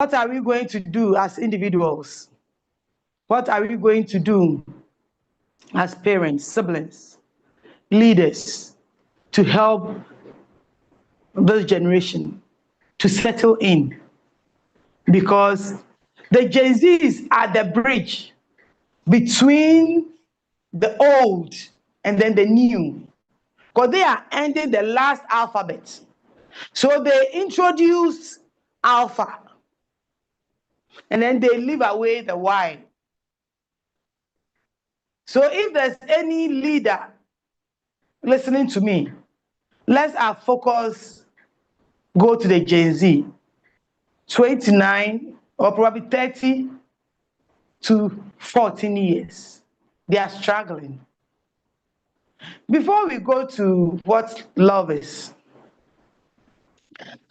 What are we going to do as individuals? What are we going to do as parents, siblings, leaders to help this generation to settle in? Because the Gen Zs are the bridge between the old and then the new, because they are ending the last alphabet. So they introduce alpha and then they leave away the Y. So if there's any leader listening to me, let's our focus go to the Gen Z, 29 or probably 30 to 14 years. They are struggling. Before we go to what love is,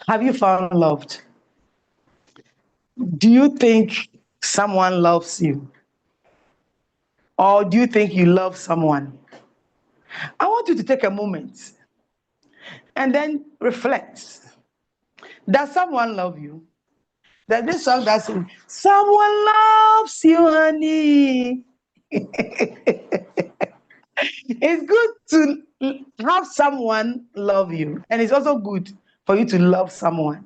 have you found loved? Do you think someone loves you? Or do you think you love someone? I want you to take a moment and then reflect. Does someone love you? That this song that says, someone loves you, honey. It's good to have someone love you, and it's also good for you to love someone.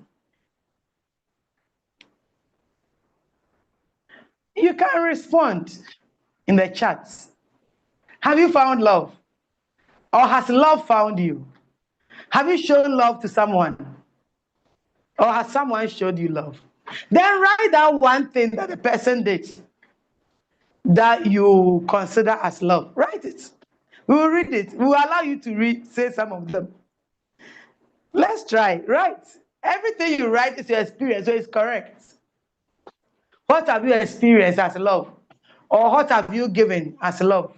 You can respond in the chats. Have you found love? Or has love found you? Have you shown love to someone? Or has someone showed you love? Then write down one thing that the person did that you consider as love. Write it. We will read it. We will allow you to say some of them. Let's try. Write. Everything you write is your experience, so it's correct. What have you experienced as love? Or what have you given as love?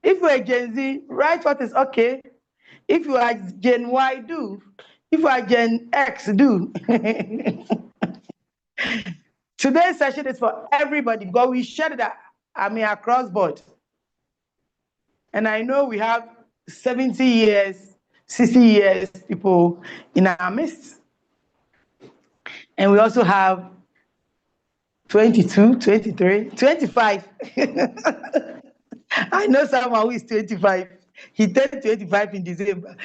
If you are Gen Z, write what is okay. If you are Gen Y, do. If you are Gen X, do. Today's session is for everybody because we shared that, across board. And I know we have 70 years, 60 years people in our midst. And we also have 22, 23, 25. I know someone who is 25. He turned 25 in December.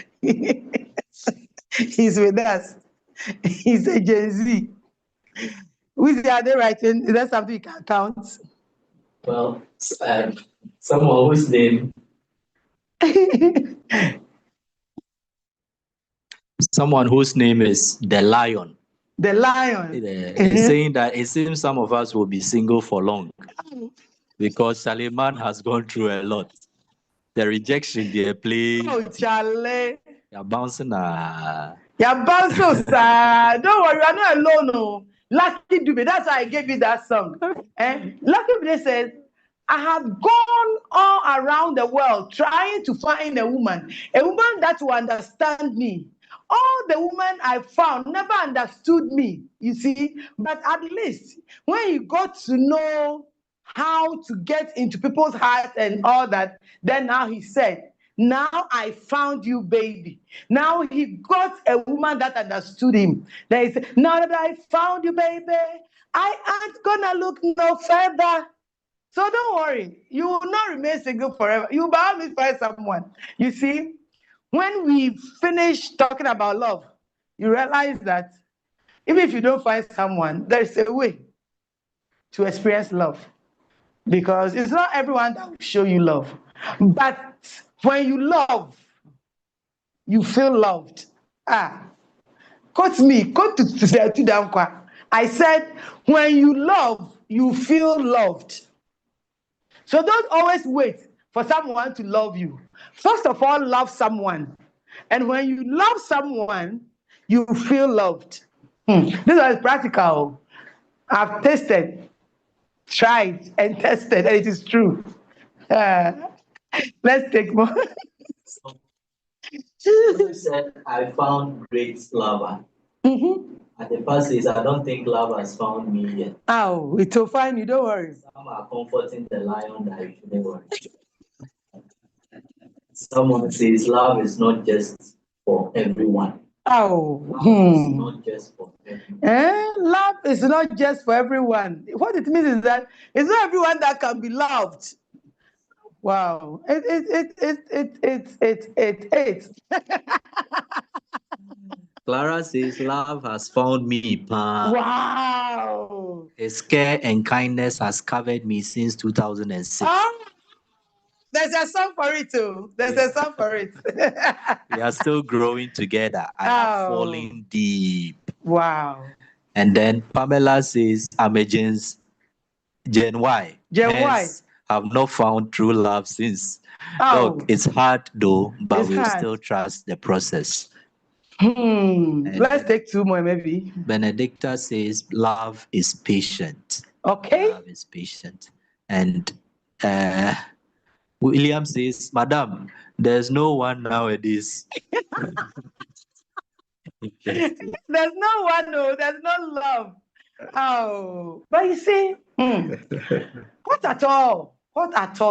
He's with us. He's a Gen Z. Which are they writing? Is that something you can count? Well, someone whose name. Someone whose name is the Lion. The Lion. He's saying that it seems some of us will be single for long because Saliman has gone through a lot. The rejection, they play. Oh, Charlie. You're bouncing. You're bouncing, sir. Don't worry, you're not alone. No. Lucky Dube, that's why I gave you that song. Lucky Dube says, I have gone all around the world trying to find a woman that will understand me. All the women I found never understood me, you see. But at least when you got to know how to get into people's hearts and all that, then now he said, now I found you, baby. Now he got a woman that understood him. Then he said, now that I found you, baby, I ain't gonna look no further. So don't worry, you will not remain single forever. You will always find someone. You see, when we finish talking about love, you realize that even if you don't find someone, there's a way to experience love. Because it's not everyone that will show you love. But when you love, you feel loved. Quote to I said, when you love, you feel loved. So don't always wait for someone to love you. First of all, love someone. And when you love someone, you feel loved. This is practical. I've tasted, tried, and tested, and it is true. Let's take more. You said, I found great lover. And the first says, I don't think love has found me yet. Oh, it will find you, don't worry. Some are comforting the lion that you shouldn't worry. Someone says, love is not just for everyone. Oh, Not just for love is not just for everyone. What it means is that it's not everyone that can be loved. Wow. It. Clara says, love has found me. Pa. Wow. His care and kindness has covered me since 2006. Oh, there's a song for it too. There's a song for it. We are still growing together. I have fallen deep. Wow. And then Pamela says, I'm a Gen Y. Gen Y. Hence, have not found true love since. Oh. Look, it's hard though, but It's we'll hard. still trust the process. Let's take two more, maybe. Benedicta says, love is patient. Okay. Love is patient. And William says, Madam, there's no one nowadays. There's no one, no, there's no love. Oh, but you see, what at all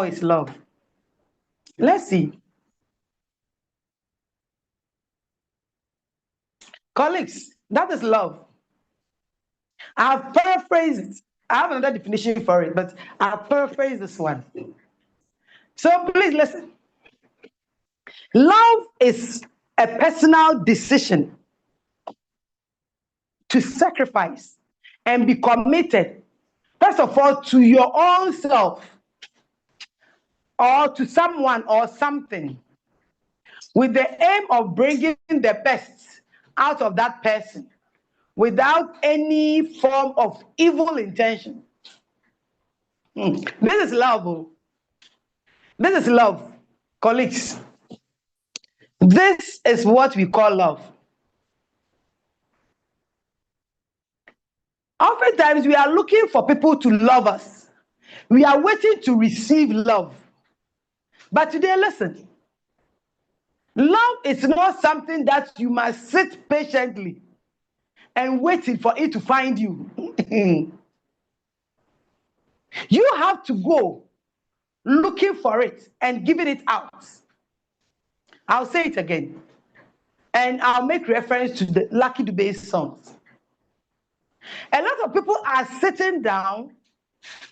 is love? Let's see. Colleagues, that is love. I've paraphrased. I have another definition for it, but I'll paraphrase this one. So please listen. Love is a personal decision to sacrifice and be committed, first of all, to your own self or to someone or something, with the aim of bringing the best out of that person without any form of evil intention. This is love. Oh. This is love, colleagues. This is what we call love. Oftentimes, we are looking for people to love us. We are waiting to receive love. But today, listen. Love is not something that you must sit patiently and waiting for it to find you. You have to go looking for it and giving it out. I'll say it again. And I'll make reference to the Lucky Dube songs. A lot of people are sitting down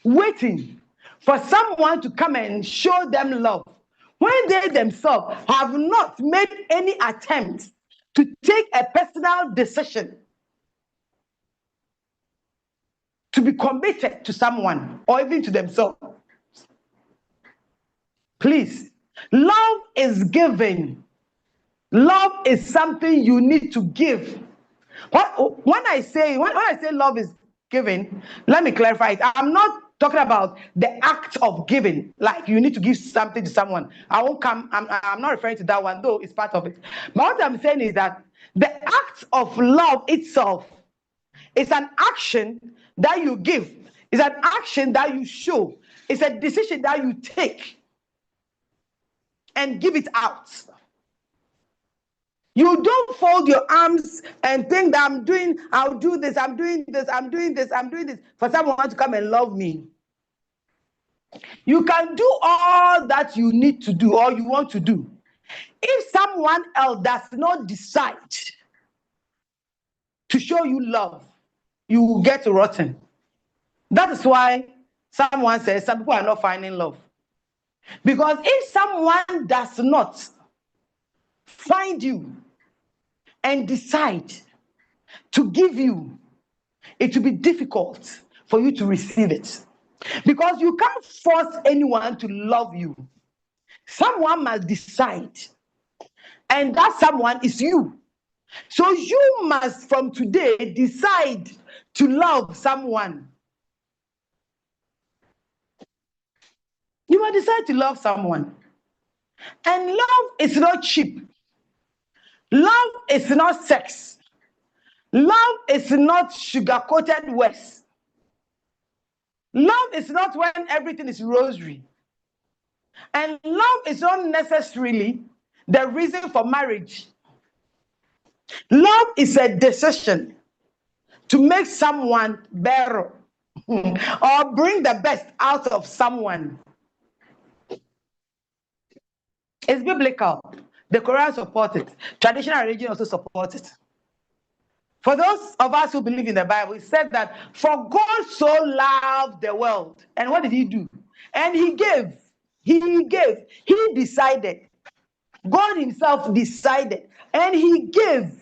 waiting for someone to come and show them love when they themselves have not made any attempt to take a personal decision to be committed to someone or even to themselves. Please, love is given. Love is something you need to give. When I say love is given, let me clarify it. I'm not talking about the act of giving, like you need to give something to someone. I'm not referring to that one, though it's part of it. But what I'm saying is that the act of love itself is an action that you give. It's an action that you show. It's a decision that you take and give it out. You don't fold your arms and think that I'll do this, I'm doing this for someone to come and love me. You can do all that you need to do or you want to do. If someone else does not decide to show you love, you will get rotten. That is why someone says some people are not finding love. Because if someone does not find you and decide to give you, it will be difficult for you to receive it. Because you can't force anyone to love you. Someone must decide. And that someone is you. So you must, from today, decide to love someone. You must decide to love someone. And love is not cheap. Love is not sex. Love is not sugar-coated words. Love is not when everything is rosary. And love is not necessarily the reason for marriage. Love is a decision to make someone better or bring the best out of someone. It's biblical. The Quran supports it. Traditional religion also supports it. For those of us who believe in the Bible, it said that for God so loved the world. And what did he do? And he gave. He gave. He decided. God himself decided. And he gave.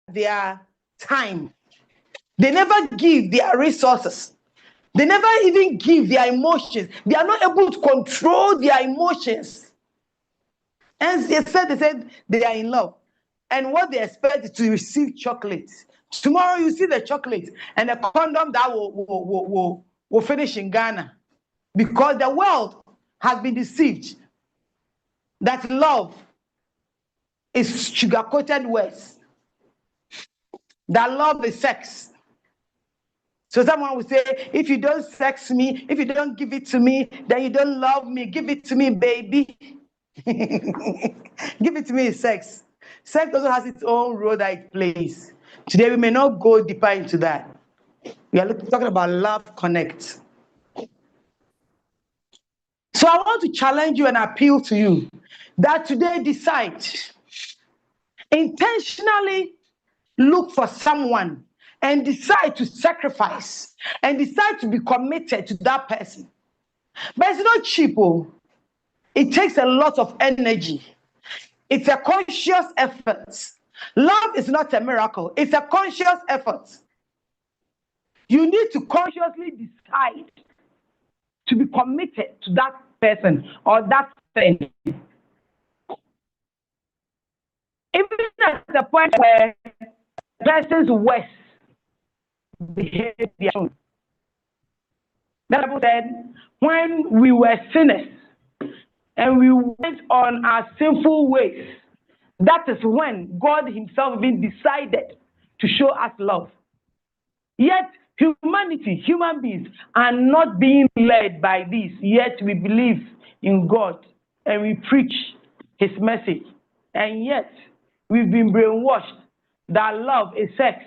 Their time. They never give their resources. They never even give their emotions. They are not able to control their emotions. And they said they are in love. And what they expect is to receive chocolates. Tomorrow you see the chocolate and the condom that will finish in Ghana. Because the world has been deceived that love is sugar-coated words. That love is sex. So someone will say, if you don't sex me, if you don't give it to me, then you don't love me. Give it to me, baby. Give it to me, sex. Sex also has its own role that it plays. Today we may not go deeper into that. We are talking about love connect. So I want to challenge you and appeal to you that today decide. Intentionally look for someone and decide to sacrifice and decide to be committed to that person. But it's not cheap. Oh. It takes a lot of energy. It's a conscious effort. Love is not a miracle. It's a conscious effort. You need to consciously decide to be committed to that person or that thing. Even at the point where the person's worst behavior. The Bible said, when we were sinners and we went on our sinful ways, that is when God himself even decided to show us love. Yet humanity, human beings, are not being led by this. Yet we believe in God and we preach his message. And yet we've been brainwashed that love is sex.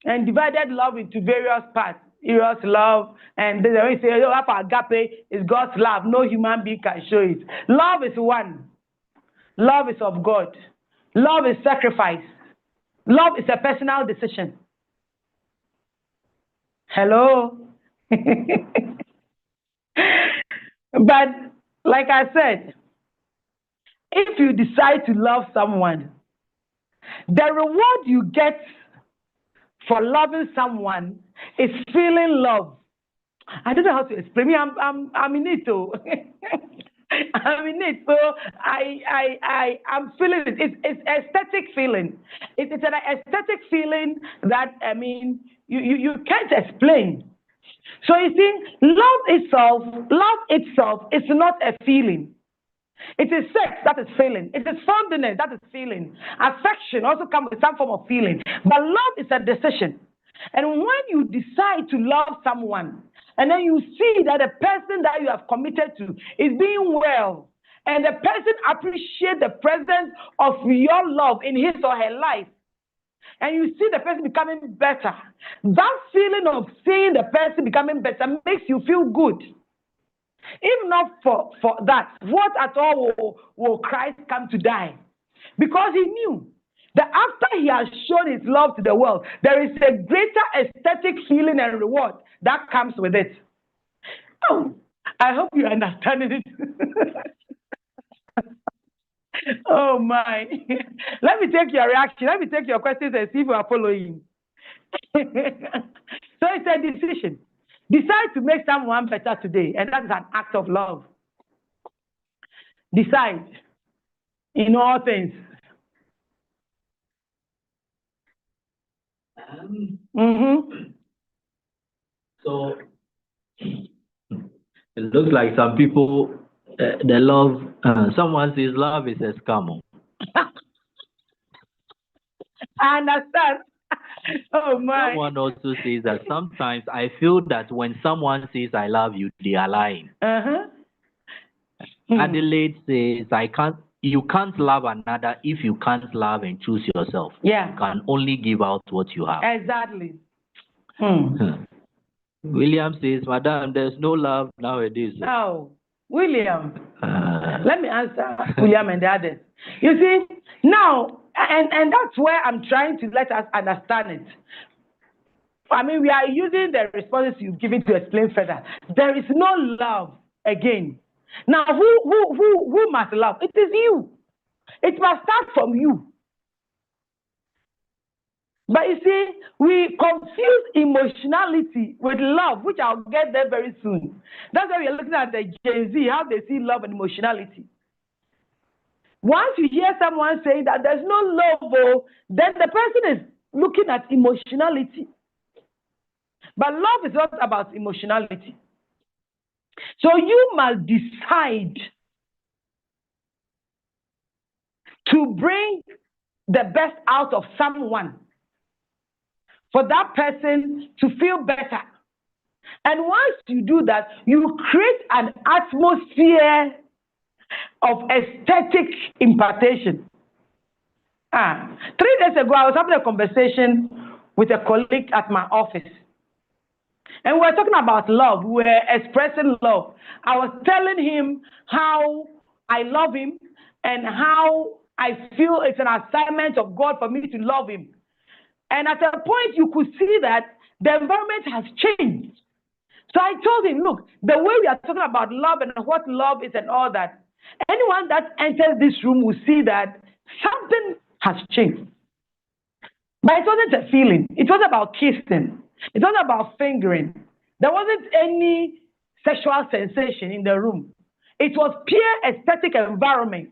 And divided love into various parts. Eros love, and then they say, oh, agape is God's love. No human being can show it. Love is one. Love is of God. Love is sacrifice. Love is a personal decision. Hello? But like I said, if you decide to love someone, the reward you get for loving someone is feeling love. I don't know how to explain. Me, I'm in it too. I'm in it, so I'm feeling it. It's aesthetic feeling. It's an aesthetic feeling that you can't explain. So you see, love itself is not a feeling. It is sex that is feeling. It is fondness that is feeling. Affection also comes with some form of feeling. But love is a decision. And when you decide to love someone, and then you see that the person that you have committed to is being well, and the person appreciates the presence of your love in his or her life, and you see the person becoming better, that feeling of seeing the person becoming better makes you feel good. If not for that, what at all will Christ come to die? Because he knew that after he has shown his love to the world, there is a greater aesthetic feeling and reward that comes with it. Oh, I hope you understand it. Oh my. Let me take your reaction. Let me take your questions and see if you are following. So it's a decision. Decide to make someone better today, and that is an act of love. Decide in all things. So it looks like some people, the love, someone says love is a scam. I understand. Oh my. Someone also says that sometimes I feel that when someone says I love you, they are lying. Adelaide says you can't love another if you can't love and choose yourself. Yeah. You can only give out what you have. Exactly. William says, Madam, there's no love nowadays. Now, William, let me answer William and the others. You see, now, and that's where I'm trying to let us understand it. I mean, we are using the responses you've given to explain further. There is no love again. Now, who must love? It is you. It must start from you. But you see, we confuse emotionality with love, which I'll get there very soon. That's why we're looking at the Gen Z, how they see love and emotionality. Once you hear someone saying that there's no love, then the person is looking at emotionality. But love is not about emotionality. So you must decide to bring the best out of someone for that person to feel better. And once you do that, you create an atmosphere of aesthetic impartation. 3 days ago, I was having a conversation with a colleague at my office. And we were talking about love. We were expressing love. I was telling him how I love him and how I feel it's an assignment of God for me to love him. And at a point, you could see that the environment has changed. So I told him, look, the way we are talking about love and what love is and all that, anyone that enters this room will see that something has changed. But it wasn't a feeling. It was about kissing. It was about fingering. There wasn't any sexual sensation in the room. It was pure aesthetic environment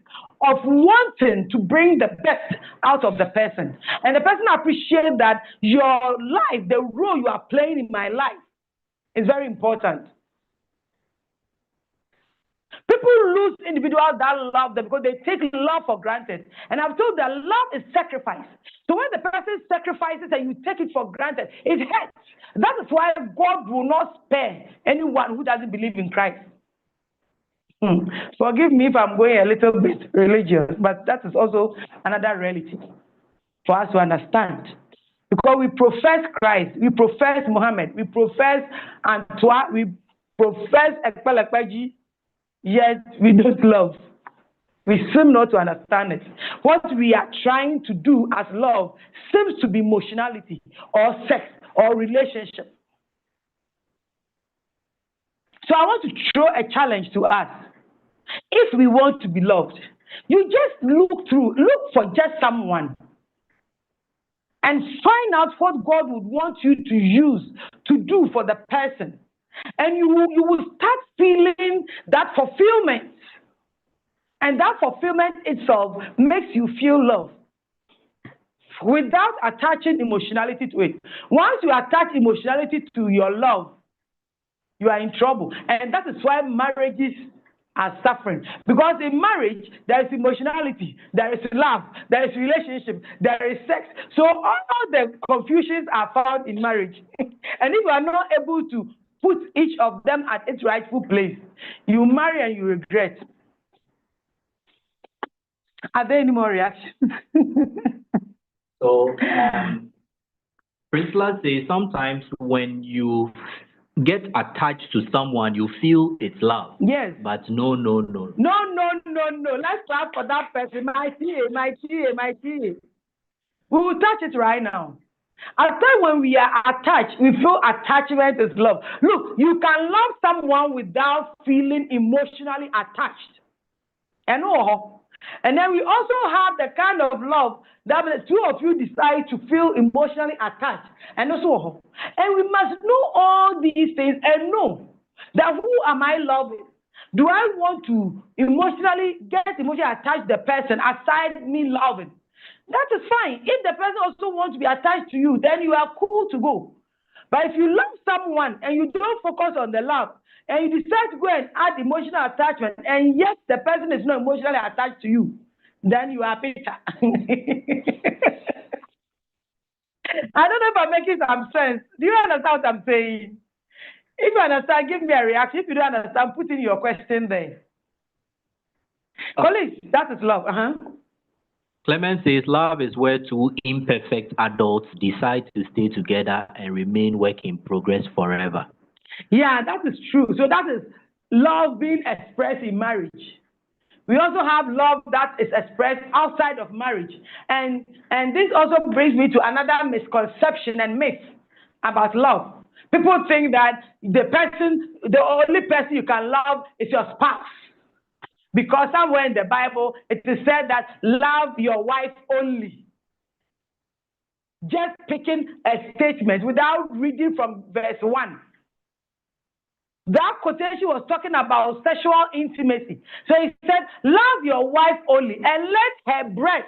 of wanting to bring the best out of the person. And the person appreciated that your life, the role you are playing in my life, is very important. People lose individuals that love them because they take love for granted. And I'm told that love is sacrifice. So when the person sacrifices and you take it for granted, it hurts. That is why God will not spare anyone who doesn't believe in Christ. Forgive me if I'm going a little bit religious, but that is also another reality for us to understand. Because we profess Christ, we profess Muhammad, we profess Antoine, we profess Ekpelepeji, yet we don't love. We seem not to understand it. What we are trying to do as love seems to be emotionality or sex or relationship. So I want to throw a challenge to us. If we want to be loved, you just look for just someone and find out what God would want you to use to do for the person. And you will start feeling that fulfillment. And that fulfillment itself makes you feel love without attaching emotionality to it. Once you attach emotionality to your love, you are in trouble. And that is why marriages are suffering. Because in marriage, there is emotionality, there is love, there is relationship, there is sex. So all the confusions are found in marriage. And if you are not able to put each of them at its rightful place, you marry and you regret. Are there any more reactions? So, Priscilla says sometimes when you get attached to someone, you feel it's love. Yes. But no. No. Let's clap for that person. My tea. We will touch it right now. At times when we are attached, we feel attachment is love. Look, you can love someone without feeling emotionally attached. And then we also have the kind of love that the two of you decide to feel emotionally attached. And we must know all these things and know that who am I loving? Do I want to get emotionally attached to the person aside me loving? That is fine. If the person also wants to be attached to you, then you are cool to go. But if you love someone and you don't focus on the love, and you decide to go and add emotional attachment, and yet the person is not emotionally attached to you, then you are bitter. I don't know if I'm making some sense. Do you understand what I'm saying? If you understand, give me a reaction. If you don't understand, put in your question there. Colleagues, that is love. Clement says love is where two imperfect adults decide to stay together and remain work in progress forever. Yeah, that is true. So that is love being expressed in marriage. We also have love that is expressed outside of marriage. And this also brings me to another misconception and myth about love. People think that the only person you can love is your spouse. Because somewhere in the Bible, it is said that love your wife only. Just picking a statement without reading from verse 1. That quotation was talking about sexual intimacy. So he said, love your wife only and let her breast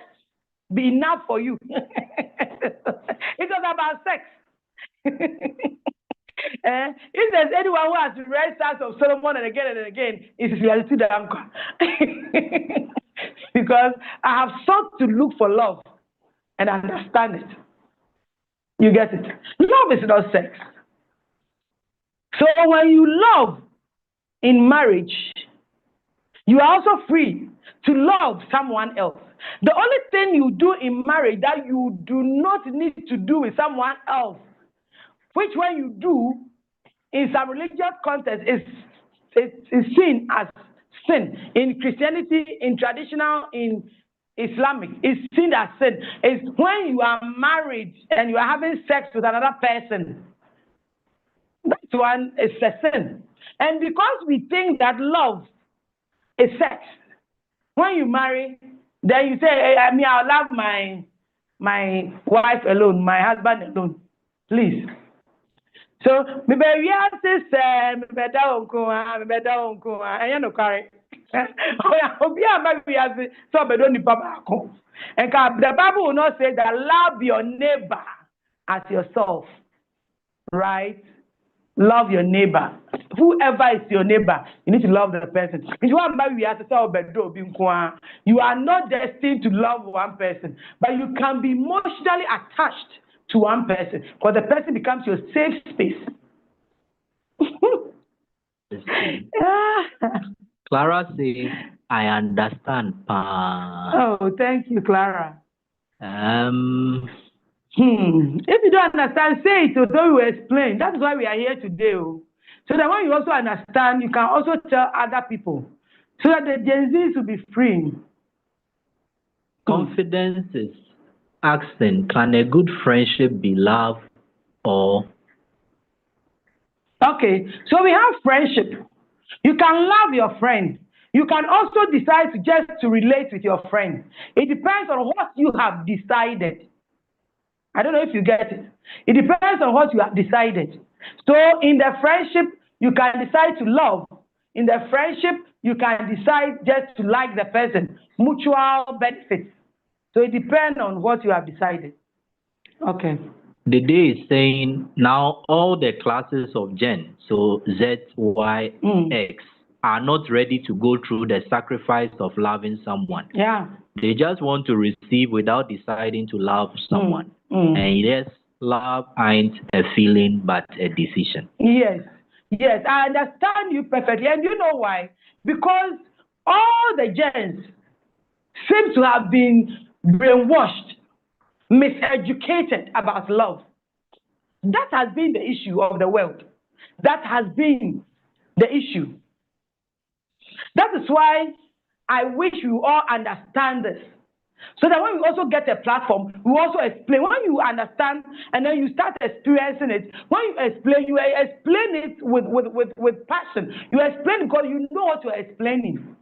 be enough for you. It was about sex. If there's anyone who has read Songs of Solomon and again, it's reality the anchor. Because I have sought to look for love and understand it. You get it? Love is not sex. So when you love in marriage, you are also free to love someone else. The only thing you do in marriage that you do not need to do with someone else, which when you do in some religious context is seen as sin. In Christianity, in traditional, in Islamic, it's seen as sin. It's when you are married and you are having sex with another person. That one is a sin. And because we think that love is sex, when you marry, then you say, hey, I'll love my wife alone, my husband alone. Please. So, me be say, me be da and you know carry. Obi am be as so be don't papa ko. And the Bible will not say that love your neighbor as yourself, right? Love your neighbor. Whoever is your neighbor, you need to love the person. You are not destined to love one person, but you can be emotionally attached to one person because the person becomes your safe space. Clara says, I understand. Oh, thank you, Clara. If you don't understand, say it so we will explain. That's why we are here today. So that when you also understand, you can also tell other people. So that the Gen Zs will be free. Confidence is asking, can a good friendship be love or? Okay, so we have friendship. You can love your friend. You can also decide to just to relate with your friend. It depends on what you have decided. I don't know if you get it. It depends on what you have decided. So in the friendship, you can decide to love. In the friendship, you can decide just to like the person. Mutual benefits. So it depends on what you have decided. Okay. The day is saying now all the classes of Gen, so Z, Y, X, are not ready to go through the sacrifice of loving someone. Yeah. They just want to receive without deciding to love someone. And yes, love ain't a feeling but a decision. Yes. Yes, I understand you perfectly. And you know why? Because all the gens seem to have been brainwashed, miseducated about love. That has been the issue of the world. That has been the issue. That is why I wish you all understand this. So that when we also get a platform, we also explain. When you understand and then you start experiencing it, when you explain it with passion. You explain because you know what you're explaining.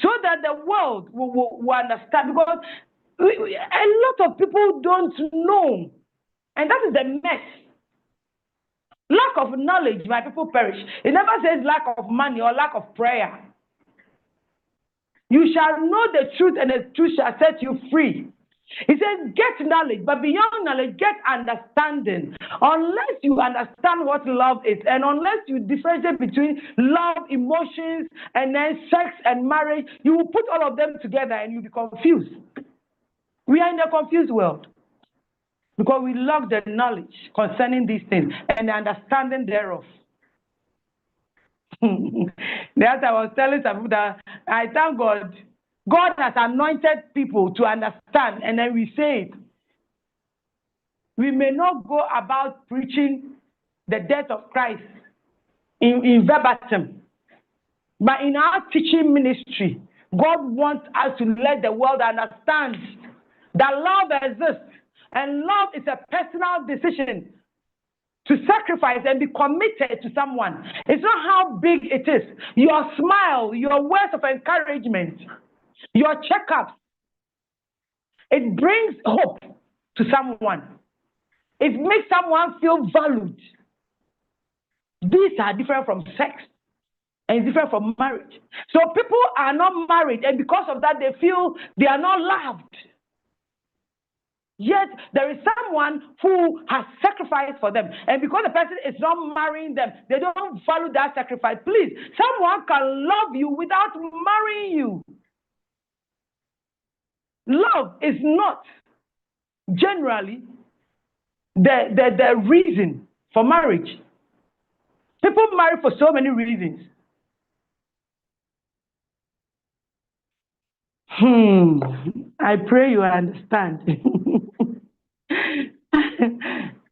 So that the world will understand. Because a lot of people don't know. And that is the mess. Lack of knowledge, my people perish. It never says lack of money or lack of prayer. You shall know the truth, and the truth shall set you free. He says, get knowledge, but beyond knowledge, get understanding. Unless you understand what love is, and unless you differentiate between love, emotions, and then sex and marriage, you will put all of them together and you'll be confused. We are in a confused world because we lack the knowledge concerning these things and the understanding thereof. That I was telling some people that I thank God. God has anointed people to understand, and then we say it. We may not go about preaching the death of Christ in verbatim. But in our teaching ministry, God wants us to let the world understand that love exists. And love is a personal decision to sacrifice and be committed to someone. It's not how big it is. Your smile, your words of encouragement, your checkups, it brings hope to someone. It makes someone feel valued. These are different from sex and it's different from marriage. So people are not married, and because of that, they feel they are not loved. Yet there is someone who has sacrificed for them, and because the person is not marrying them, they don't value that sacrifice. Please, someone can love you without marrying you. Love is not generally the reason for marriage. People marry for so many reasons. I pray you understand.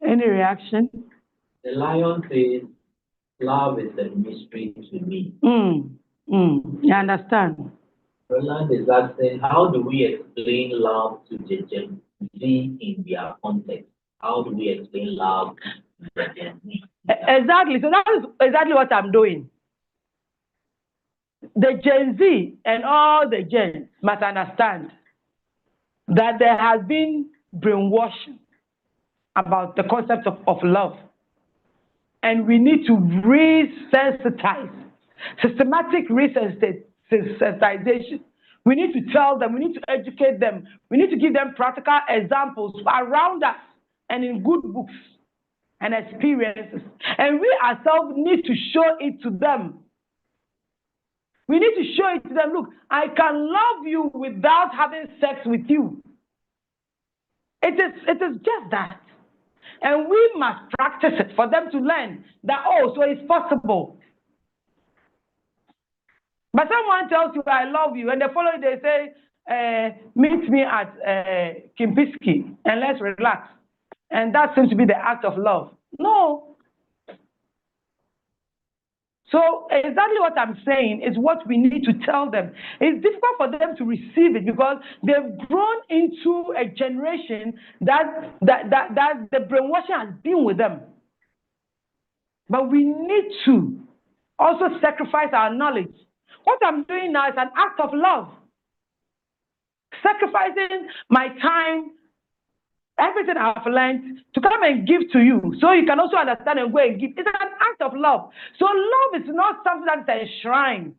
Any reaction? The lion says, love is a mystery to me. You understand? Roland is asking, how do we explain love to the Gen Z in their context? How do we explain love to the Gen Z? Exactly. So that is exactly what I'm doing. The Gen Z and all the Gens must understand that there has been brainwashing about the concept of love. And we need to resensitize, systematic resensitization. We need to tell them, we need to educate them, we need to give them practical examples around us and in good books and experiences. And we ourselves need to show it to them. We need to show it to them. Look, I can love you without having sex with you. It is just that. And we must practice it for them to learn that, oh, so it's possible. But someone tells you, I love you, and the following day say, meet me at Kimpiski and let's relax. And that seems to be the act of love. No. So exactly what I'm saying is what we need to tell them. It's difficult for them to receive it because they've grown into a generation that the brainwashing has been with them. But we need to also sacrifice our knowledge. What I'm doing now is an act of love. Sacrificing my time, everything I've learned to come and give to you so you can also understand and go and give. It's an act of love. So love is not something that's enshrined.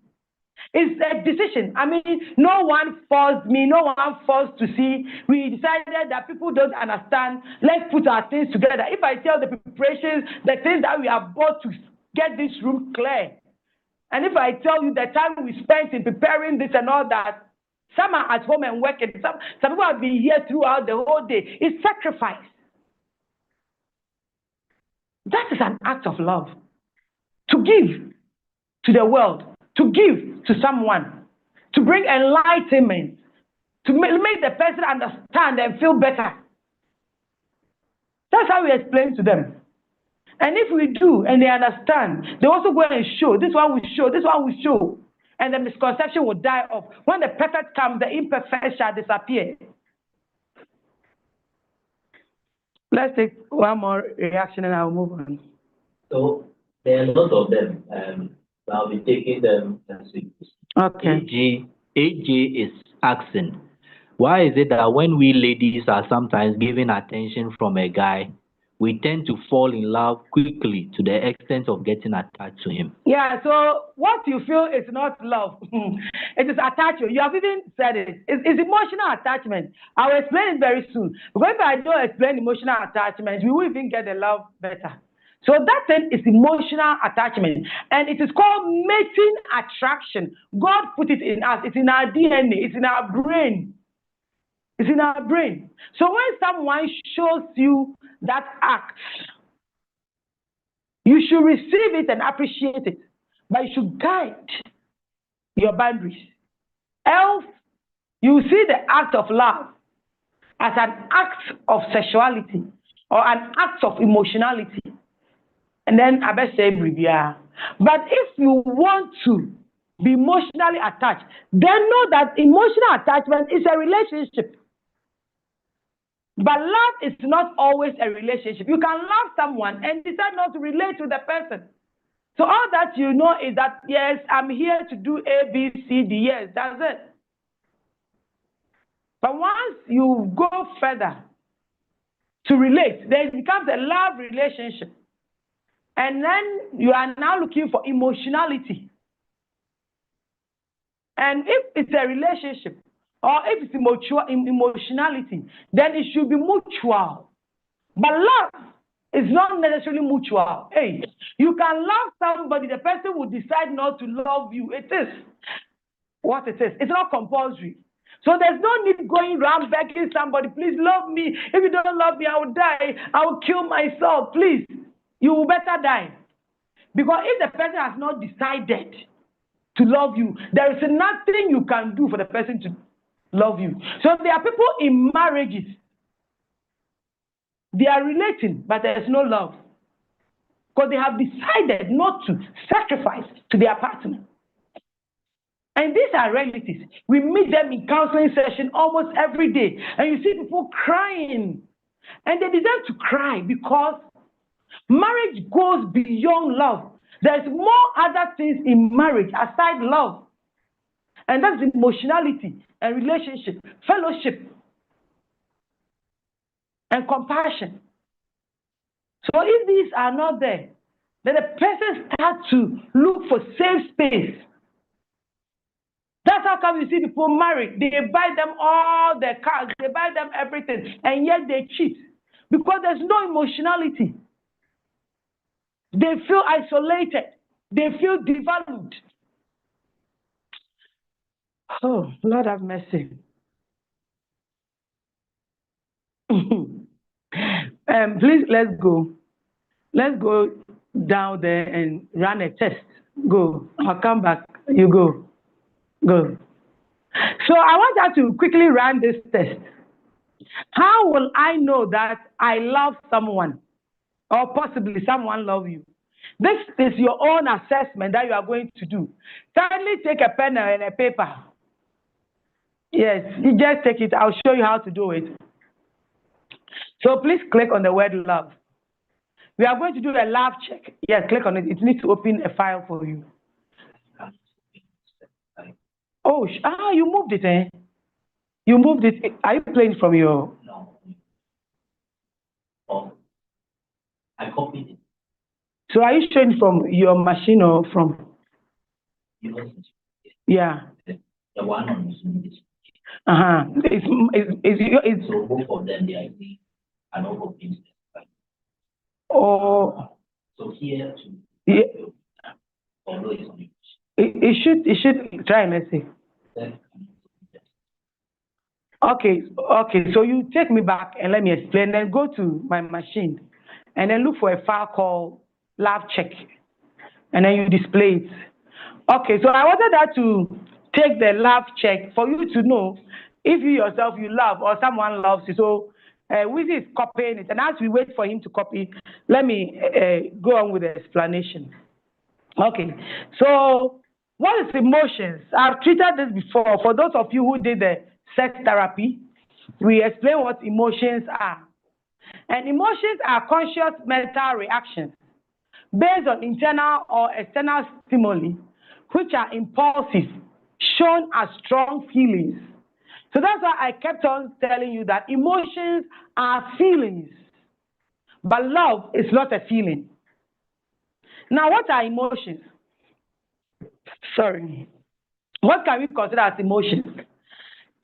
It's a decision. I mean, no one forced me, no one forced to see. We decided that people don't understand. Let's put our things together. If I tell the preparations, the things that we have bought to get this room clear, and if I tell you the time we spent in preparing this and all that, some are at home and working. Some people have been here throughout the whole day. It's sacrifice. That is an act of love. To give to the world, to give to someone, to bring enlightenment, to make the person understand and feel better. That's how we explain to them. And if we do and they understand, they also go and show. This one will show, this one will show. And the misconception will die off. When the perfect comes, the imperfect shall disappear. Let's take one more reaction and I'll move on. So there are a lot of them. I'll be taking them as we Okay. AJ is asking, why is it that when we ladies are sometimes given attention from a guy, we tend to fall in love quickly to the extent of getting attached to him? Yeah, so what you feel is not love. It is attachment. You have even said it. It's emotional attachment. I'll explain it very soon. Because if I don't explain emotional attachment, we will even get the love better. So that thing is emotional attachment. And it is called mating attraction. God put it in us. It's in our DNA. It's in our brain. It's in our brain. So when someone shows you that act, you should receive it and appreciate it. But you should guide your boundaries. Else, you see the act of love as an act of sexuality or an act of emotionality. And then I bet say, But if you want to be emotionally attached, then know that emotional attachment is a relationship. But love is not always a relationship. You can love someone and decide not to relate with the person. So all that you know is that, yes, I'm here to do A, B, C, D. Yes, that's it. But once you go further to relate, then it becomes a love relationship. And then you are now looking for emotionality. And if it's a relationship, or if it's emotionality, then it should be mutual. But love is not necessarily mutual. Hey, you can love somebody, the person will decide not to love you. It is what it is. It's not compulsory. So there's no need going around begging somebody, please love me. If you don't love me, I will die. I will kill myself. Please, you will better die. Because if the person has not decided to love you, there is nothing you can do for the person to love you. So there are people in marriages, they are relating, but there is no love. Because they have decided not to sacrifice to their partner. And these are relatives. We meet them in counseling session almost every day. And you see people crying. And they deserve to cry because marriage goes beyond love. There's more other things in marriage aside love. And that's emotionality and relationship, fellowship, and compassion. So if these are not there, then the person starts to look for safe space. That's how come you see people married. They buy them all their cars, they buy them everything, and yet they cheat. Because there's no emotionality. They feel isolated. They feel devalued. Oh, Lord have mercy. Please, let's go. Let's go down there and run a test. Go. I'll come back. You go. Go. So I want you to quickly run this test. How will I know that I love someone or possibly someone love you? This is your own assessment that you are going to do. Kindly take a pen and a paper. Yes, you just take it. I'll show you how to do it. So please click on the word love. We are going to do a love check. Yes, click on it. It needs to open a file for you. Oh, you moved it, eh? You moved it. Are you playing from your... No. Oh, I copied it. So are you showing from your machine or from... Yeah. The one on machine is... It's so both of them, they are not open. Oh. So here, yeah. Although it's on it should try and let's see. Okay, so you take me back and let me explain. Then go to my machine and then look for a file called love check. And then you display it. Okay, so I wanted that to take the love check for you to know if you yourself you love or someone loves you. So Wizzy is copying it. And as we wait for him to copy, let me go on with the explanation. Okay, so what is emotions? I've treated this before. For those of you who did the sex therapy, we explain what emotions are. And emotions are conscious mental reactions based on internal or external stimuli, which are impulsive, shown as strong feelings. So that's why I kept on telling you that emotions are feelings, but love is not a feeling. Now, what are emotions? Sorry. What can we consider as emotions?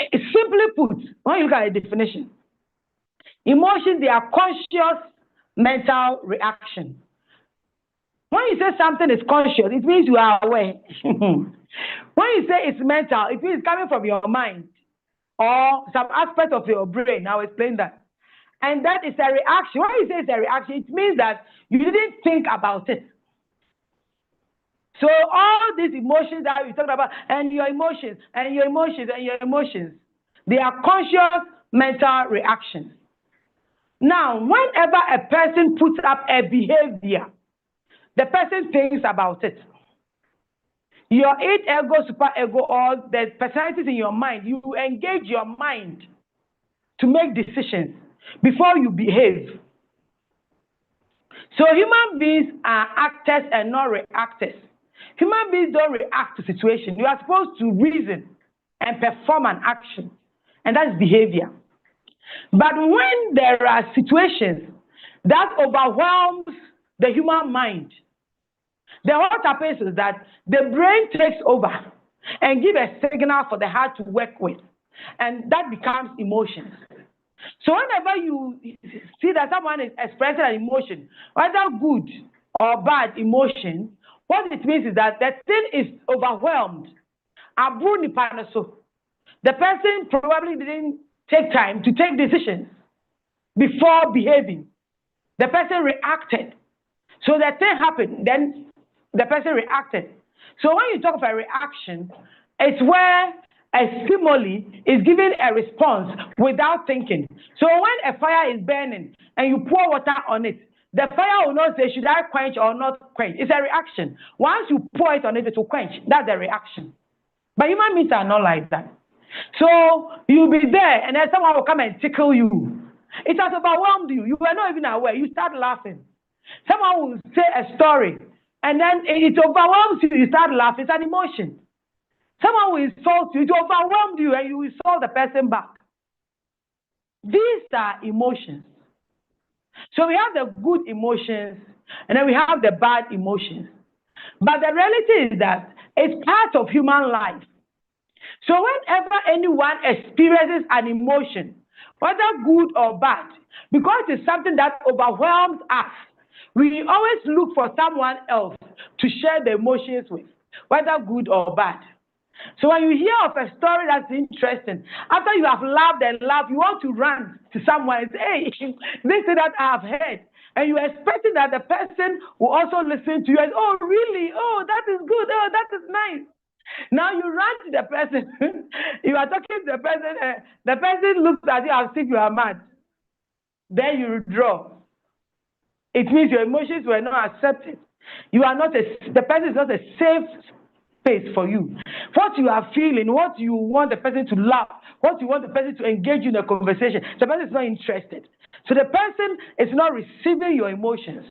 Simply put, when you look at a definition, emotions, they are conscious mental reaction. When you say something is conscious, it means you are aware. When you say it's mental, it means it's coming from your mind or some aspect of your brain. I'll explain that. And that is a reaction. When you say it's a reaction, it means that you didn't think about it. So all these emotions that we talked about, and your emotions, and your emotions, and your emotions, they are conscious mental reactions. Now, whenever a person puts up a behavior the person thinks about it. Your id, ego, super ego, or the personalities in your mind, you engage your mind to make decisions before you behave. So human beings are actors and not reactors. Human beings don't react to situations. You are supposed to reason and perform an action, and that's behavior. But when there are situations that overwhelms the human mind, then what happens is that the brain takes over and gives a signal for the heart to work with, and that becomes emotions. So whenever you see that someone is expressing an emotion, whether good or bad emotion, what it means is that the thing is overwhelmed. The person probably didn't take time to take decisions before behaving. The person reacted. So the thing happened, then the person reacted. So when you talk of a reaction, it's where a stimuli is giving a response without thinking. So when a fire is burning and you pour water on it, the fire will not say, should I quench or not quench? It's a reaction. Once you pour it on it, it will quench. That's the reaction. But human beings are not like that. So you'll be there and then someone will come and tickle you. It has overwhelmed you. You were not even aware. You start laughing. Someone will say a story and then it overwhelms you. You start laughing. It's an emotion. Someone will insult you. It overwhelmed you and you insult the person back. These are emotions. So we have the good emotions and then we have the bad emotions. But the reality is that it's part of human life. So whenever anyone experiences an emotion, whether good or bad, because it's something that overwhelms us, we always look for someone else to share the emotions with, whether good or bad. So when you hear of a story that's interesting, after you have laughed and laughed, you want to run to someone and say, hey, this thing that I have heard. And you're expecting that the person will also listen to you and, oh, really? Oh, that is good. Oh, that is nice. Now you run to the person, you are talking to the person looks at you as if you are mad. Then you withdraw. It means your emotions were not accepted. You are not the person is not a safe space for you. What you are feeling, what you want the person to laugh, what you want the person to engage you in a conversation, the person is not interested. So the person is not receiving your emotions.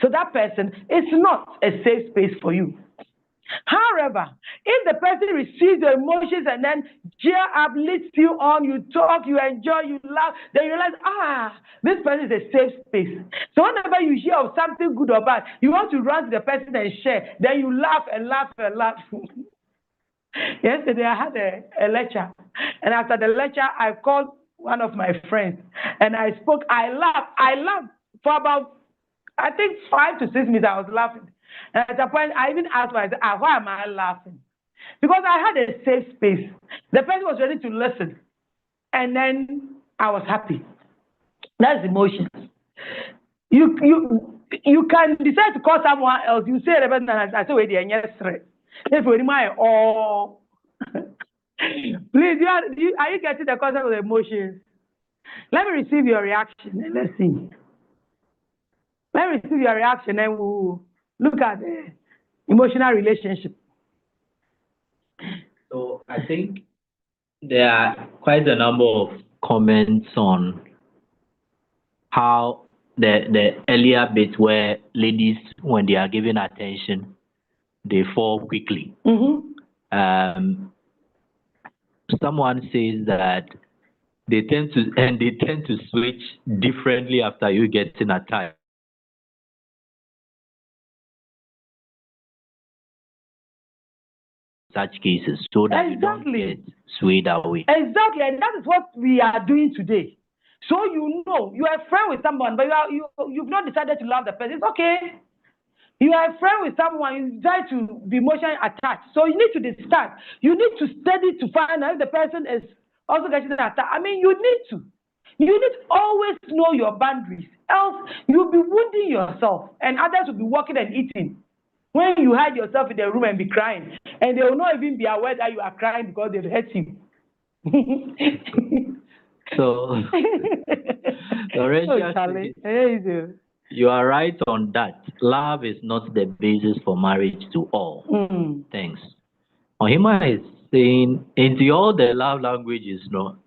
So that person is not a safe space for you. However, if the person receives your emotions and then cheer up, lifts you on, you talk, you enjoy, you laugh, then you realize, this person is a safe space. So whenever you hear of something good or bad, you want to run to the person and share. Then you laugh and laugh and laugh. Yesterday I had a lecture, and after the lecture I called one of my friends and I spoke. I laughed for about, I think, 5 to 6 minutes. I was laughing. And at that point, I even asked myself, why am I laughing? Because I had a safe space. The person was ready to listen. And then I was happy. That's emotions. You can decide to call someone else. You say the person, and I say, wait, yes, if we remind, oh, please, are you getting the concept of the emotions? Let me receive your reaction and let's see. Let me receive your reaction and we'll look at the emotional relationship. So I think there are quite a number of comments on how the earlier bit where ladies, when they are given attention, they fall quickly. Mm-hmm. Someone says that they tend to switch differently after you getting attached. Such cases, so that you don't get swayed away. Exactly, and that is what we are doing today. So you are a friend with someone, but you've not decided to love the person. It's okay. You are a friend with someone, you decide to be emotionally attached. So you need to decide. You need to study to find out if the person is also getting attached. I mean, you need to. You need to always know your boundaries. Else, you'll be wounding yourself, and others will be walking and eating. When you hide yourself in the room and be crying, and they will not even be aware that you are crying because they've hurt you. So, Charlie, You are right on that. Love is not the basis for marriage to all. Thanks. Ohima is saying, into all the love languages, no,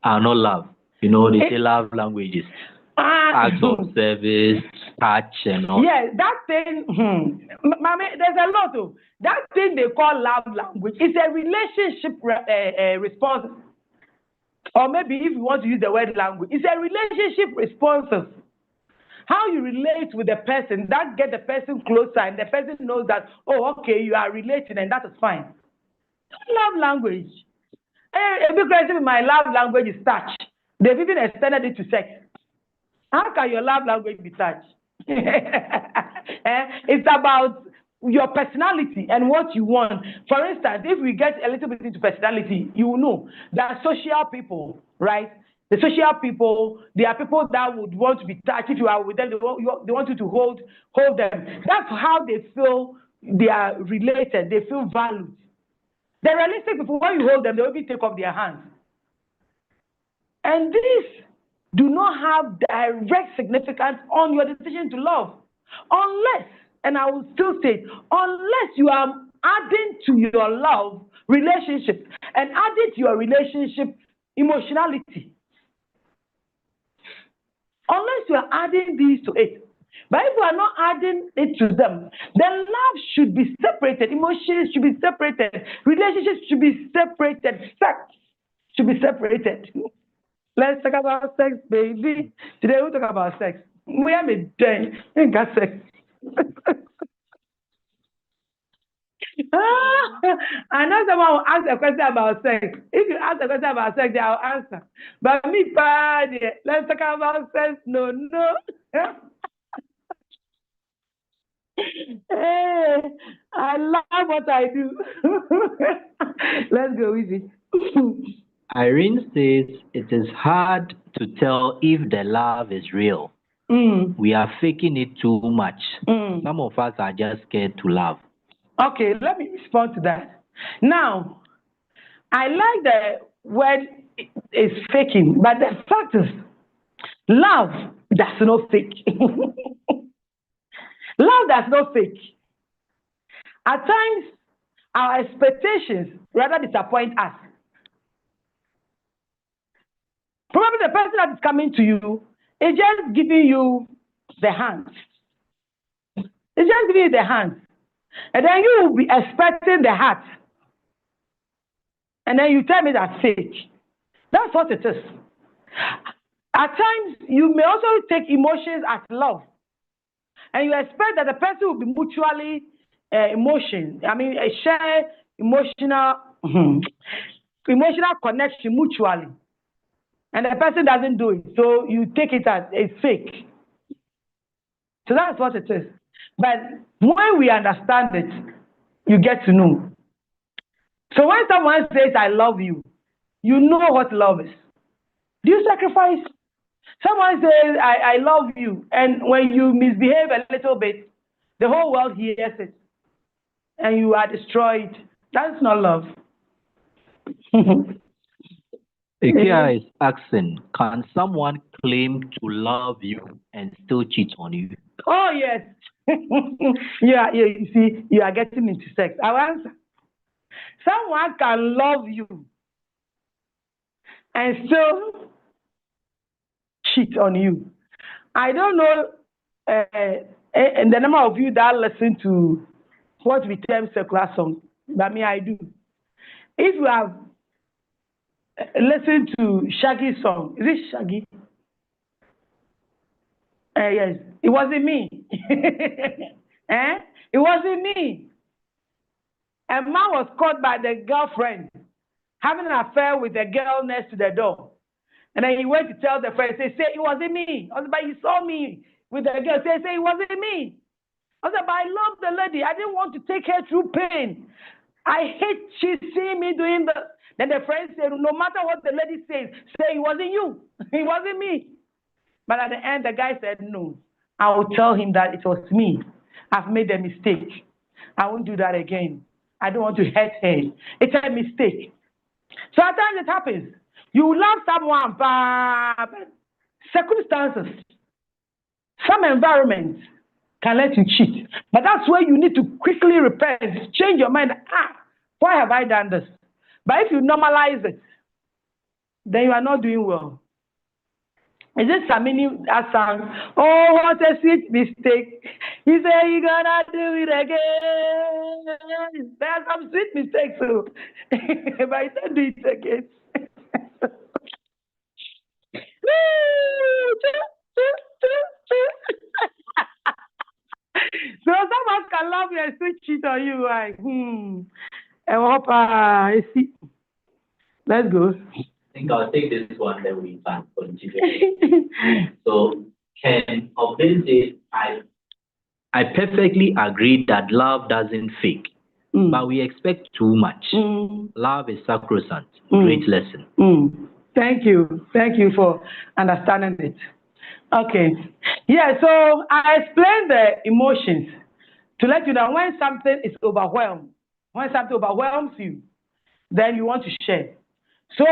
are not love. You know, they say love languages, acts of service, touch, and all. Yeah, that thing, mommy, there's a lot of that thing they call love language. It's a relationship response, or maybe if you want to use the word language, it's a relationship responses. How you relate with the person that get the person closer, and the person knows that, oh, okay, you are relating, and that is fine. Love language. A big question, my love language is touch. They've even extended it to sex. How can your love language be touch? It's about your personality and what you want. For instance, if we get a little bit into personality, you will know that social people, right? The social people, they are people that would want to be touched. If you are with them, they want you to hold them. That's how they feel they are related. They feel valued. The realistic people, when you hold them, they will even take off their hands. And these do not have direct significance on your decision to love. Unless, and I will still say, unless you are adding to your love relationship and adding to your relationship emotionality. Unless you are adding these to it. But if you are not adding it to them, then love should be separated, emotions should be separated, relationships should be separated, sex should be separated. Let's talk about sex, baby. Today we'll talk about sex. We have a day. We got sex. I know someone will ask a question about sex. If you ask a question about sex, I'll answer. But me, bad. Let's talk about sex. No. Hey, I love what I do. Let's go with it. Irene says it is hard to tell if the love is real. We are faking it too much. Some of us are just scared to love. Okay, let me respond to that. Now, I like the word is faking, but the fact is, love does not fake. Love does not fake. At times, our expectations rather disappoint us. Probably the person that is coming to you is just giving you the hand. It's just giving you the hand. And then you will be expecting the heart. And then you tell me that's fake. That's what it is. At times, you may also take emotions as love. And you expect that the person will be mutually a shared emotional connection mutually. And the person doesn't do it. So you take it as it's fake. So that's what it is. But when we understand it, you get to know. So when someone says, I love you, you know what love is. Do you sacrifice? Someone says, I love you. And when you misbehave a little bit, the whole world hears it. And you are destroyed. That's not love. Ikea is asking, can someone claim to love you and still cheat on you? Oh, yes. Yeah, you see, you are getting into sex. I'll answer. Someone can love you and still cheat on you. I don't know and the number of you that listen to what we term secular song, but me, I do. If you have listened to Shaggy's song, is it Shaggy? Yes, it wasn't me. It wasn't me. A man was caught by the girlfriend having an affair with the girl next to the door. And then he went to tell the friend, say, it wasn't me. I said, but he saw me with the girl. Say, it wasn't me. I said, but I love the lady. I didn't want to take her through pain. I hate she seeing me doing the. Then the friend said, no matter what the lady says, say it wasn't you. It wasn't me. But at the end, the guy said, no. I will tell him that it was me. I've made a mistake. I won't do that again. I don't want to hurt her. It's a mistake. So at times it happens. You love someone, but circumstances Some environments can let you cheat, but that's where you need to quickly repent, change your mind. Why have I done this? But if you normalize it, then you are not doing well. Is it Samini that song? Oh, what a sweet mistake. He said you're gonna do it again. There are some sweet mistakes too. But I don't do it again. So someone can love you and still cheat on you. Like, let's go. I think I'll take this one, then we can continue. So, Ken of this day, I perfectly agree that love doesn't fake, but we expect too much. Love is sacrosanct. Great lesson. Thank you. Thank you for understanding it. Okay. Yeah, so I explained the emotions to let you know when something is overwhelmed, when something overwhelms you, then you want to share. So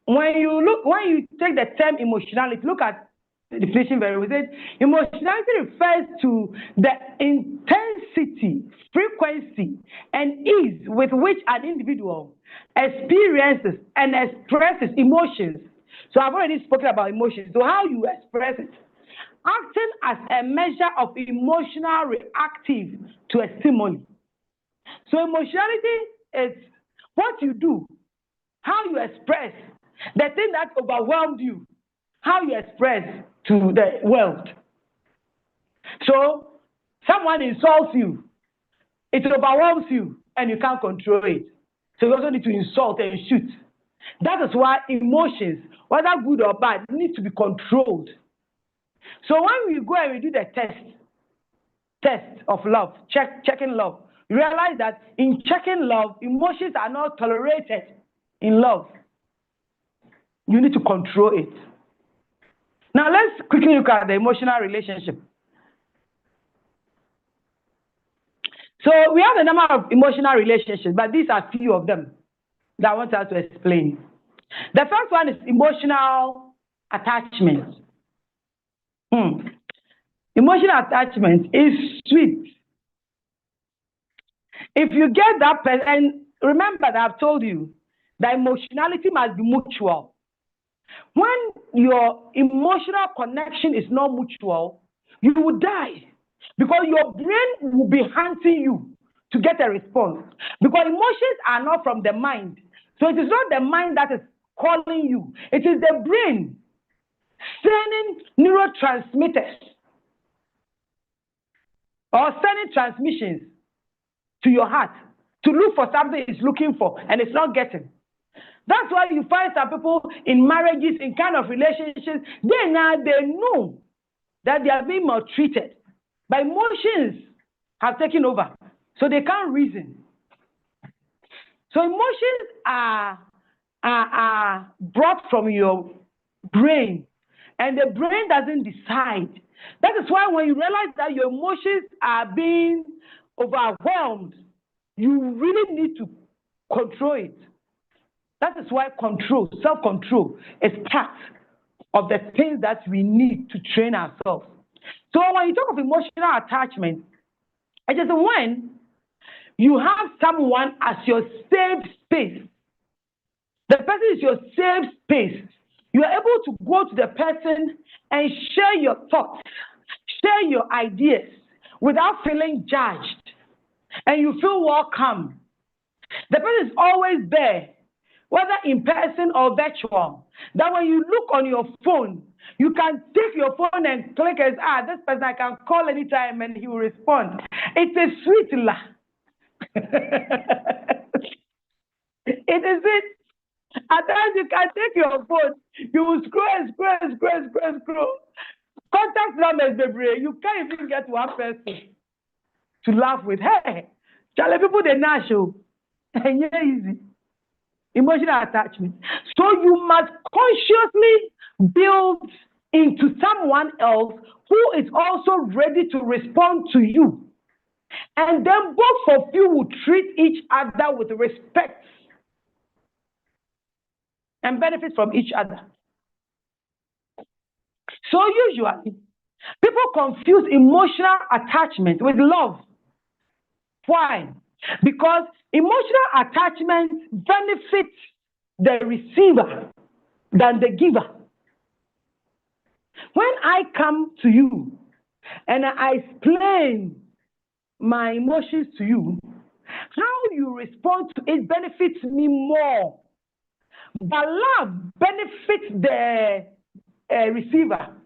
when you take the term emotionality, look at the definition very well. Emotionality refers to the intensity, frequency, and ease with which an individual experiences and expresses emotions. So I've already spoken about emotions. So how you express it. Acting as a measure of emotional reactive to a stimuli. So emotionality is what you do, how you express the thing that overwhelmed you, how you express to the world. So someone insults you, it overwhelms you, and you can't control it. So you also need to insult and shoot. That is why emotions, whether good or bad, need to be controlled. So when we go and we do the test of love, checking love, you realize that in checking love, emotions are not tolerated in love. You need to control it. Now let's quickly look at the emotional relationship. So we have a number of emotional relationships, but these are few of them that I want us to explain. The first one is emotional attachment. Emotional attachment is sweet. If you get that person, and remember that I've told you that emotionality must be mutual. When your emotional connection is not mutual, you will die because your brain will be hunting you to get a response. Because emotions are not from the mind. So it is not the mind that is calling you, it is the brain sending neurotransmitters or sending transmissions to your heart to look for something it's looking for and it's not getting. That's why you find some people in marriages, in kind of relationships, they know that they are being maltreated. But emotions have taken over. So they can't reason. So emotions are brought from your brain. And the brain doesn't decide. That is why when you realize that your emotions are being overwhelmed, you really need to control it. That is why control, self-control, is part of the things that we need to train ourselves. So when you talk of emotional attachment, it is when you have someone as your safe space. The person is your safe space. You are able to go to the person and share your thoughts, share your ideas without feeling judged. And you feel welcome. The person is always there, whether in person or virtual. That when you look on your phone, you can take your phone and click as, this person I can call anytime and he will respond. It's a sweet laugh. It is it. At times you can take your phone, you will scroll. Contact numbers, baby. You can't even get one person to laugh with. Hey, Charlie, people they not show. And yeah, easy. Emotional attachment. So you must consciously build into someone else who is also ready to respond to you. And then both of you will treat each other with respect and benefit from each other. So usually, People confuse emotional attachment with love. Why? Because emotional attachment benefits the receiver than the giver. When I come to you and I explain my emotions to you, how you respond to it benefits me more. But love benefits the receiver.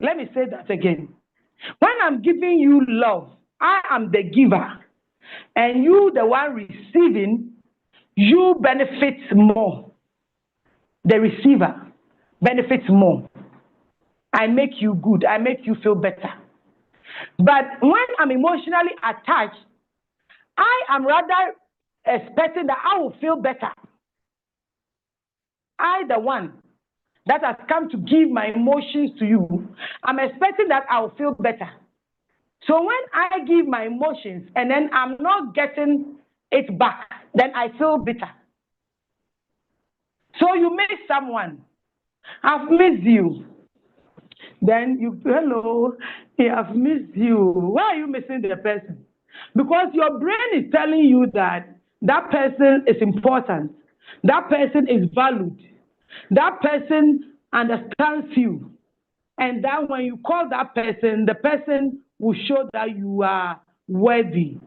Let me say that again. When I'm giving you love, I am the giver, and you, the one receiving, you benefits more. The receiver benefits more. I make you good. I make you feel better. But when I'm emotionally attached, I am rather expecting that I will feel better. I, the one that has come to give my emotions to you, I'm expecting that I will feel better. So when I give my emotions and then I'm not getting it back, then I feel bitter. So you miss someone. I've missed you. Then you, hello, I've missed you. Why are you missing the person? Because your brain is telling you that that person is important. That person is valued. That person understands you. And that when you call that person, the person will show that you are worthy.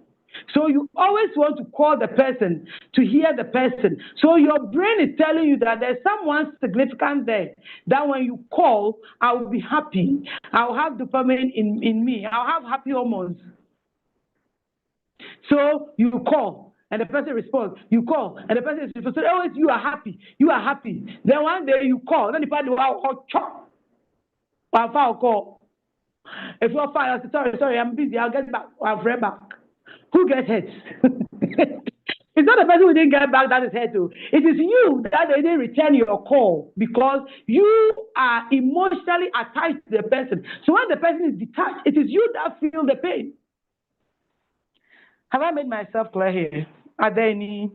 So you always want to call the person to hear the person. So your brain is telling you that there's someone significant there. That when you call, I will be happy. I'll have dopamine in me. I'll have happy hormones. So you call, and the person responds. You call, and the person responds. So always you are happy. You are happy. Then one day you call. Then the person will chop. I'll call. If you're fine, I'll say, sorry, I'm busy. I'll get back. I'll bring back. Who gets hurt? It's not the person who didn't get back that is hurt. It is you that they didn't return your call because you are emotionally attached to the person. So when the person is detached, it is you that feel the pain. Have I made myself clear here? Are there any?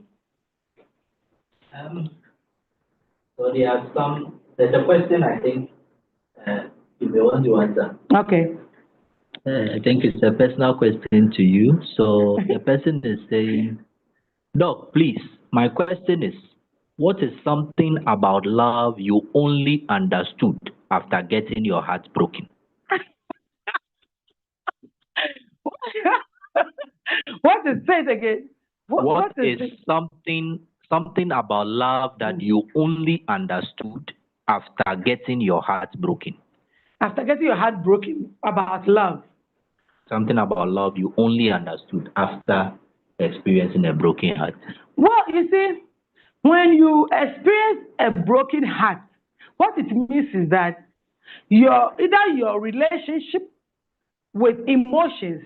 So there's a question I think you may want to answer. Okay. I think it's a personal question to you. So the person is saying, Doc, please, my question is, what is something about love you only understood after getting your heart broken? What is it again? What is something about love that you only understood after getting your heart broken? After getting your heart broken about love. Something about love you only understood after experiencing a broken heart. Well, you see, when you experience a broken heart, what it means is that either your relationship with emotions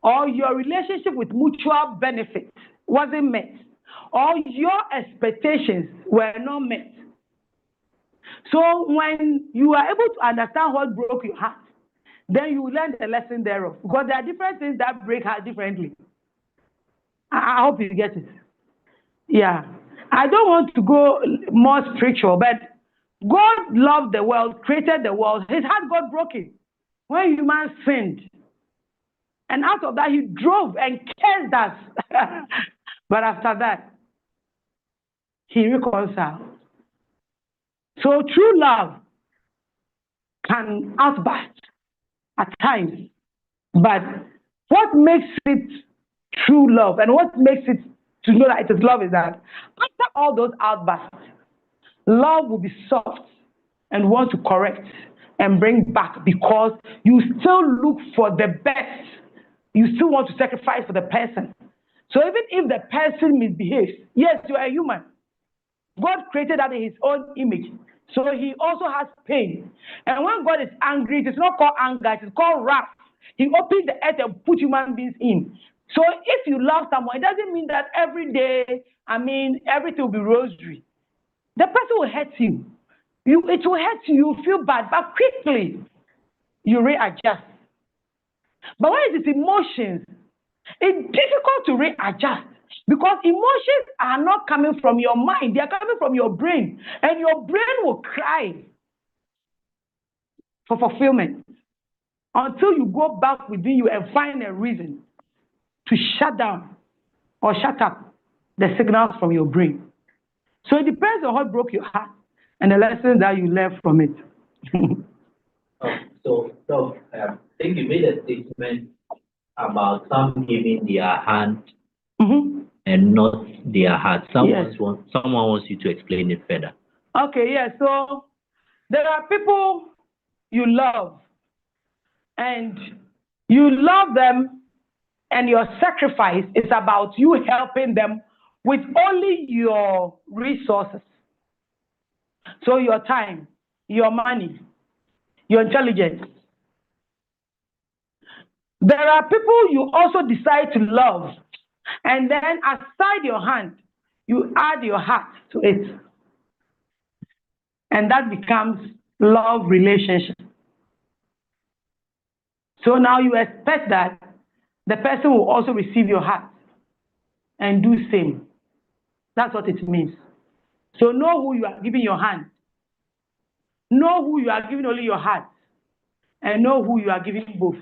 or your relationship with mutual benefit wasn't met, or your expectations were not met. So when you are able to understand what broke your heart, then you learn the lesson thereof. Because there are different things that break heart differently. I hope you get it. Yeah. I don't want to go more spiritual, but God loved the world, created the world. His heart got broken when human sinned. And out of that, he drove and cursed us. But after that, he reconciled. So true love can outburst at times. But what makes it true love and what makes it to know that it is love is that after all those outbursts, love will be soft and want to correct and bring back because you still look for the best. You still want to sacrifice for the person. So even if the person misbehaves, yes, you are a human. God created that in his own image. So he also has pain. And when God is angry, it is not called anger, it is called wrath. He opened the earth and put human beings in. So if you love someone, it doesn't mean that every day, everything will be rosary. The person will hurt you. It will hurt you, you feel bad, but quickly you readjust. But when it is emotions, it's difficult to readjust because emotions are not coming from your mind, they are coming from your brain, and your brain will cry. for fulfillment until you go back within you and find a reason to shut down or shut up the signals from your brain. So it depends on what broke your heart and the lessons that you learned from it. I think you made a statement about some giving their hand Mm-hmm. and not their heart. Yes. Someone wants you to explain it further. Okay, yeah. So there are people you love, and you love them, and your sacrifice is about you helping them with only your resources. So your time, your money, your intelligence. There are people you also decide to love, and then aside your hand, you add your heart to it. And that becomes love relationship. So now you expect that the person will also receive your heart and do same. That's what it means. So know who you are giving your hand. Know who you are giving only your heart. And know who you are giving both.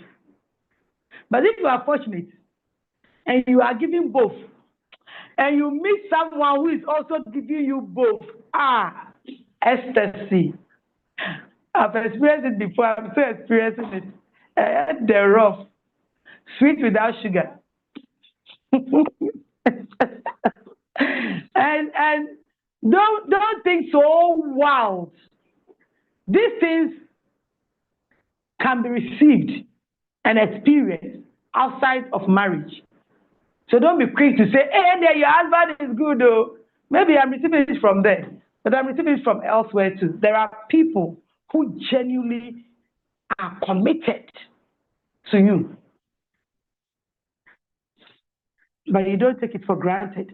But if you are fortunate and you are giving both, and you meet someone who is also giving you both, ecstasy. I've experienced it before. I'm still experiencing it. The rough, sweet without sugar. and don't think so wild. These things can be received and experienced outside of marriage. So don't be quick to say, hey, there, your husband is good, though. Maybe I'm receiving it from there, but I'm receiving it from elsewhere too. There are people who genuinely are committed to you, but you don't take it for granted.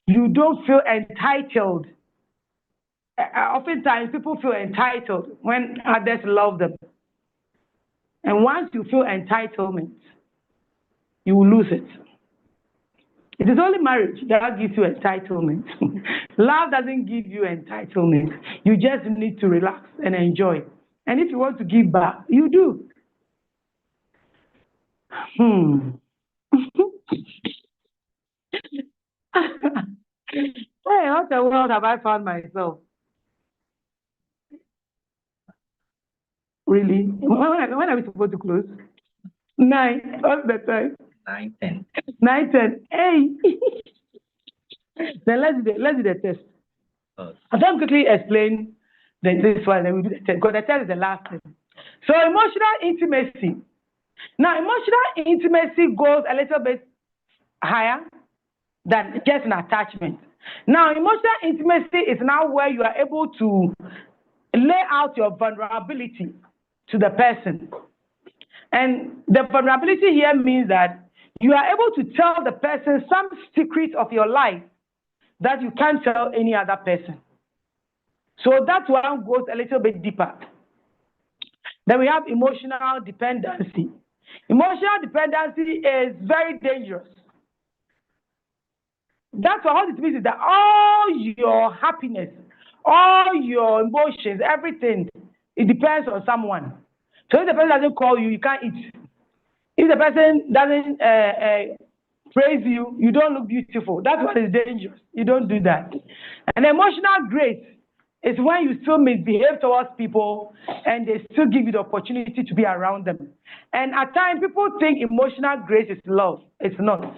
You don't feel entitled. Oftentimes, people feel entitled when others love them. And once you feel entitlement, you will lose it. It is only marriage that gives you entitlement. Love doesn't give you entitlement. You just need to relax and enjoy. And if you want to give back, you do. Hey, what the world have I found myself? Really? When are we supposed to close? 9. What's the time? 9:10. 9:10. Hey. Then let's do the test. I'll just quickly explain this one, then we do the test, because the test is the last thing. So emotional intimacy. Now, emotional intimacy goes a little bit higher than just an attachment. Now, emotional intimacy is now where you are able to lay out your vulnerability to the person. And the vulnerability here means that you are able to tell the person some secret of your life that you can't tell any other person. So that one goes a little bit deeper. Then we have emotional dependency. Emotional dependency is very dangerous. That's what it means is that all your happiness, all your emotions, everything, it depends on someone. So if the person doesn't call you, you can't eat. If the person doesn't praise you, you don't look beautiful. That's what is dangerous. You don't do that. And emotional grace is when you still misbehave towards people and they still give you the opportunity to be around them. And at times, people think emotional grace is love. It's not.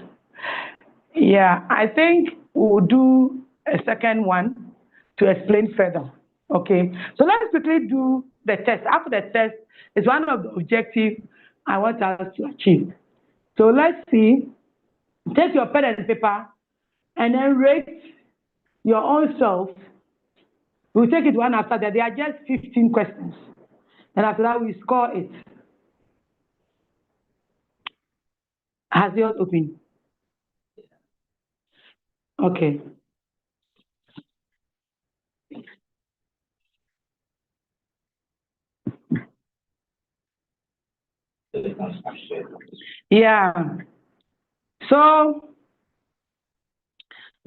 Yeah, I think we'll do a second one to explain further. Okay, so let's quickly do the test. After the test is one of the objectives I want us to achieve. So let's see. Take your pen and paper and then rate your own self. We'll take it one after that. They are just 15 questions. And after that, we score it. Has yours opened? Okay. Yeah. So,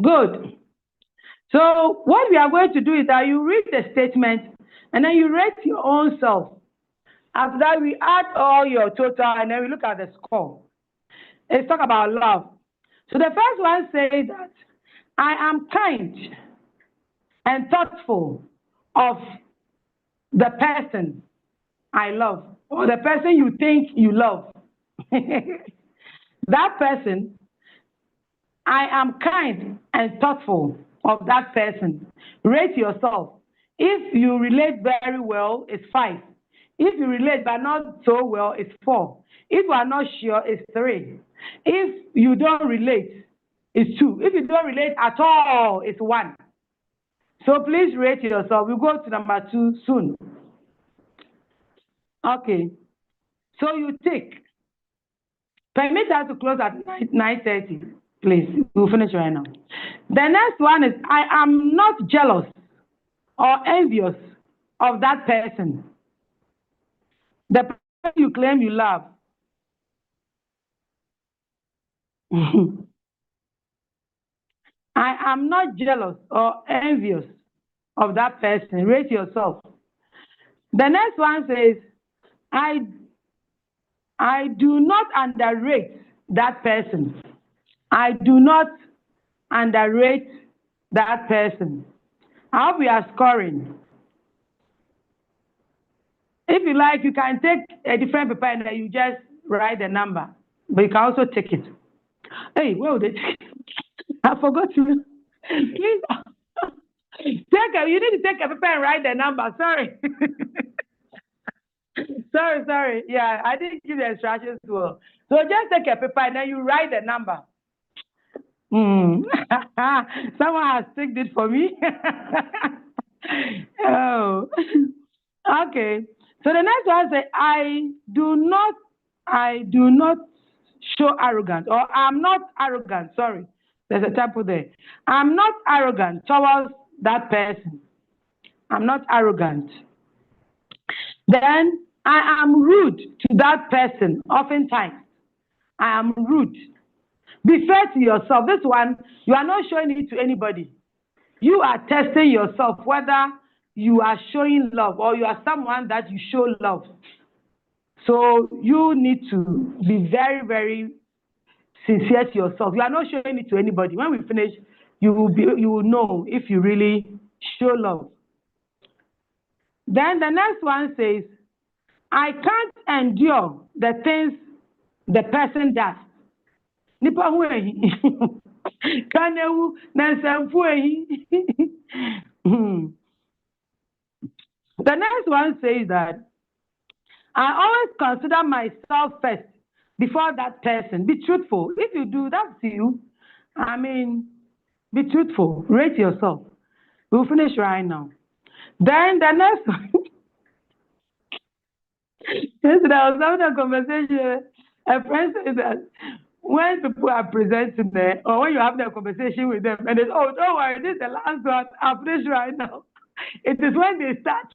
good. So, what we are going to do is that you read the statement and then you rate your own self After that, we add all your total and then we look at the score. Let's talk about love. So the first one says that I am kind and thoughtful of the person I love or the person you think you love. That person, I am kind and thoughtful of that person. Rate yourself. If you relate very well, it's 5. If you relate but not so well, it's 4. If you are not sure, it's 3. If you don't relate, it's 2. If you don't relate at all, it's 1. So please rate yourself. We'll go to number 2 soon. Okay. So you take. Permit us to close at 9:30, please. We'll finish right now. The next one is I am not jealous or envious of that person. The person you claim you love. I am not jealous or envious of that person. Rate yourself. The next one says, I I do not underrate that person. I do not underrate that person. I hope we are scoring. If you like, you can take a different paper and then you just write the number. But you can also take it. Hey, where would they take it? I forgot to. Please you need to take a paper and write the number. Sorry. sorry. Yeah, I didn't give the instructions well. So just take a paper and then you write the number. Mm. Someone has ticked it for me. Oh. Okay. So the next one says, I do not show arrogance, or I'm not arrogant. Sorry, there's a typo there. I'm not arrogant towards that person. I'm not arrogant. Then I am rude to that person. Oftentimes, I am rude. Be fair to yourself. This one, you are not showing it to anybody. You are testing yourself whether you are showing love or you are someone that you show love. So you need to be very, very sincere to yourself. You are not showing it to anybody. When we finish, you will know if you really show love. Then the next one says, I can't endure the things the person does. Nipa hu ehi. Kanewu na nsamfu ehi. The next one says that I always consider myself first before that person. Be truthful. If you do, that's you. I mean, be truthful. Rate yourself. We'll finish right now. Then the next one. Yesterday, I was having a conversation. A friend said that when people are presenting there, or when you're having a conversation with them, and they say, oh, don't worry, this is the last one. I'll finish right now. It is when they start.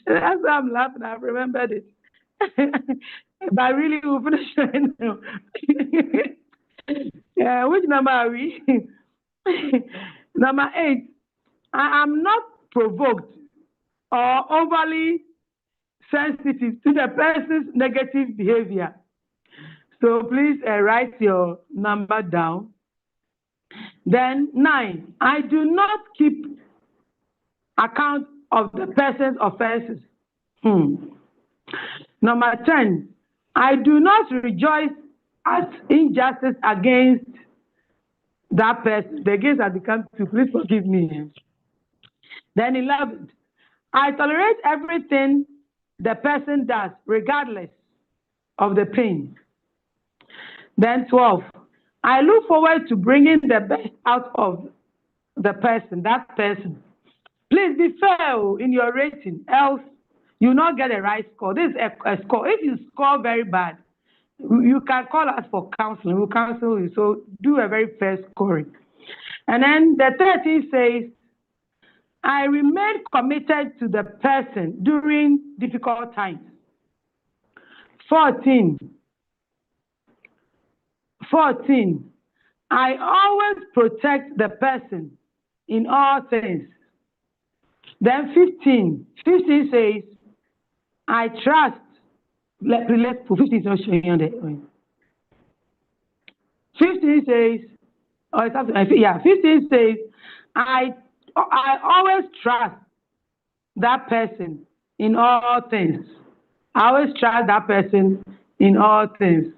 That's why I'm laughing. I've remembered it. But really, we'll finish right now. Yeah, which number are we? Number 8. I am not provoked or overly sensitive to the person's negative behavior. So please write your number down. Then 9. I do not keep account of the person's offenses. Number 10. I do not rejoice at injustice against that person. The against has become 2. Please forgive me. Then 11. I tolerate everything the person does, regardless of the pain. Then 12. I look forward to bringing the best out of the person, that person. Please be fair in your rating, else you will not get a right score. This is a score. If you score very bad, you can call us for counseling. We'll counsel you. So do a very fair scoring. And then the 13 says, I remain committed to the person during difficult times. 14. I always protect the person in all things. Then 15. 15 says, I trust. Let's put 15 is not showing on the. 15 says, oh, it's up to, yeah, 15 says, I always trust that person in all things. I always trust that person in all things.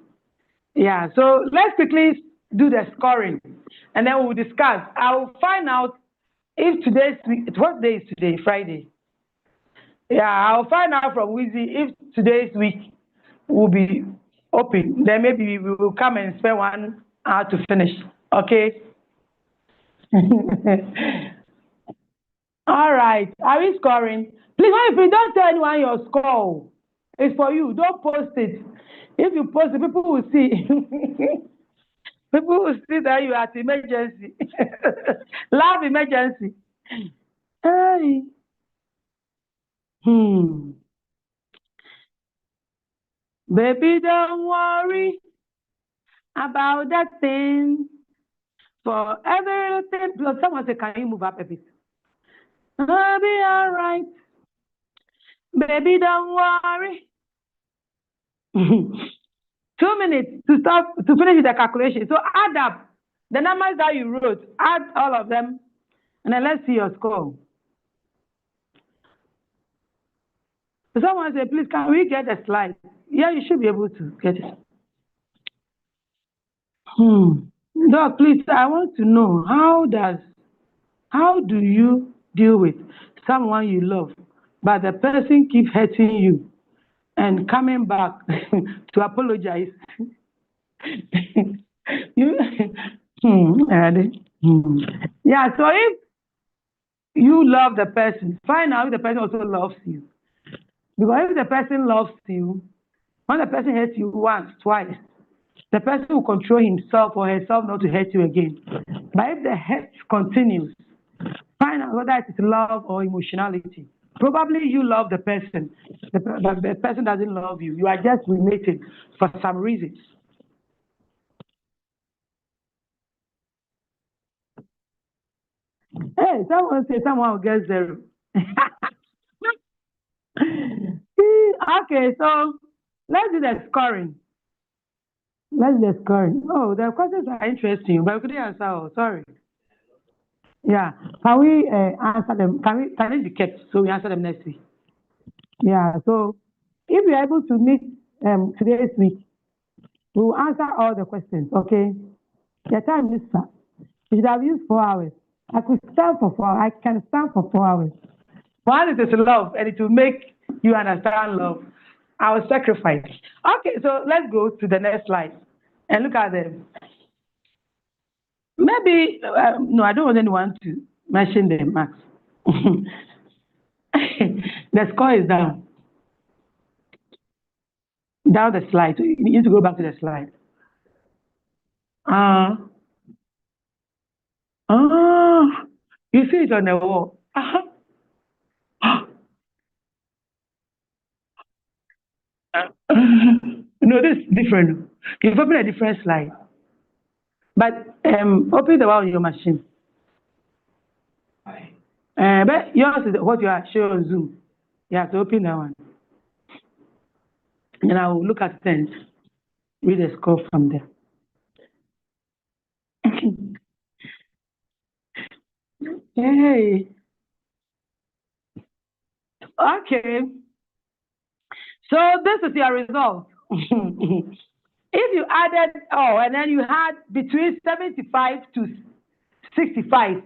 Yeah, so let's quickly do the scoring and then we'll discuss. I will find out if today's week, what day is today? Friday. Yeah, I'll find out from Wizzy if today's week will be open. Then maybe we will come and spend 1 hour to finish. Okay? All right. Are we scoring? Please, if you don't tell anyone your score, it's for you. Don't post it. If you post it, people will see. People will see that you are at emergency. Love emergency. Hey. Hmm. Baby, don't worry about that thing. For everything. Someone say, can you move up a bit? I'll be all right. Baby, don't worry. 2 minutes to stop to finish the calculation. So add up the numbers that you wrote, add all of them, and then let's see your score. Someone say, please, can we get a slide? Yeah, you should be able to get it. Doc, please, I want to know how do you deal with someone you love, but the person keeps hurting you and coming back to apologize? you, yeah, so if you love the person, find out if the person also loves you. Because if the person loves you, when the person hurts you once, twice, the person will control himself or herself not to hurt you again. But if the hurt continues, find out whether it is love or emotionality. Probably you love the person, but the person doesn't love you. You are just related for some reasons. Hey, someone say someone will get 0. Okay, so let's do the scoring. Let's do the scoring. Oh, the questions are interesting, but we couldn't answer all. Sorry. Yeah. Can we answer them? Can it be kept so we answer them next week? Yeah. So if we are able to meet today's week, we will answer all the questions. Okay. The time is fast. We should have used 4 hours. I could stand for 4 hours. I can stand for 4 hours. One, it is love, and it will make you understand love. I will sacrifice. Okay, so let's go to the next slide and look at them. Maybe, no, I don't want anyone to mention the max. The score is down. Down the slide. So you need to go back to the slide. You see it on the wall. No, this is different. You've opened a different slide. But open the one on your machine. But yours is what you are showing on Zoom. You have to open that one. And I will look at it and read the score from there. Hey. Okay. So this is your result. If you added, and then you had between 75 to 65,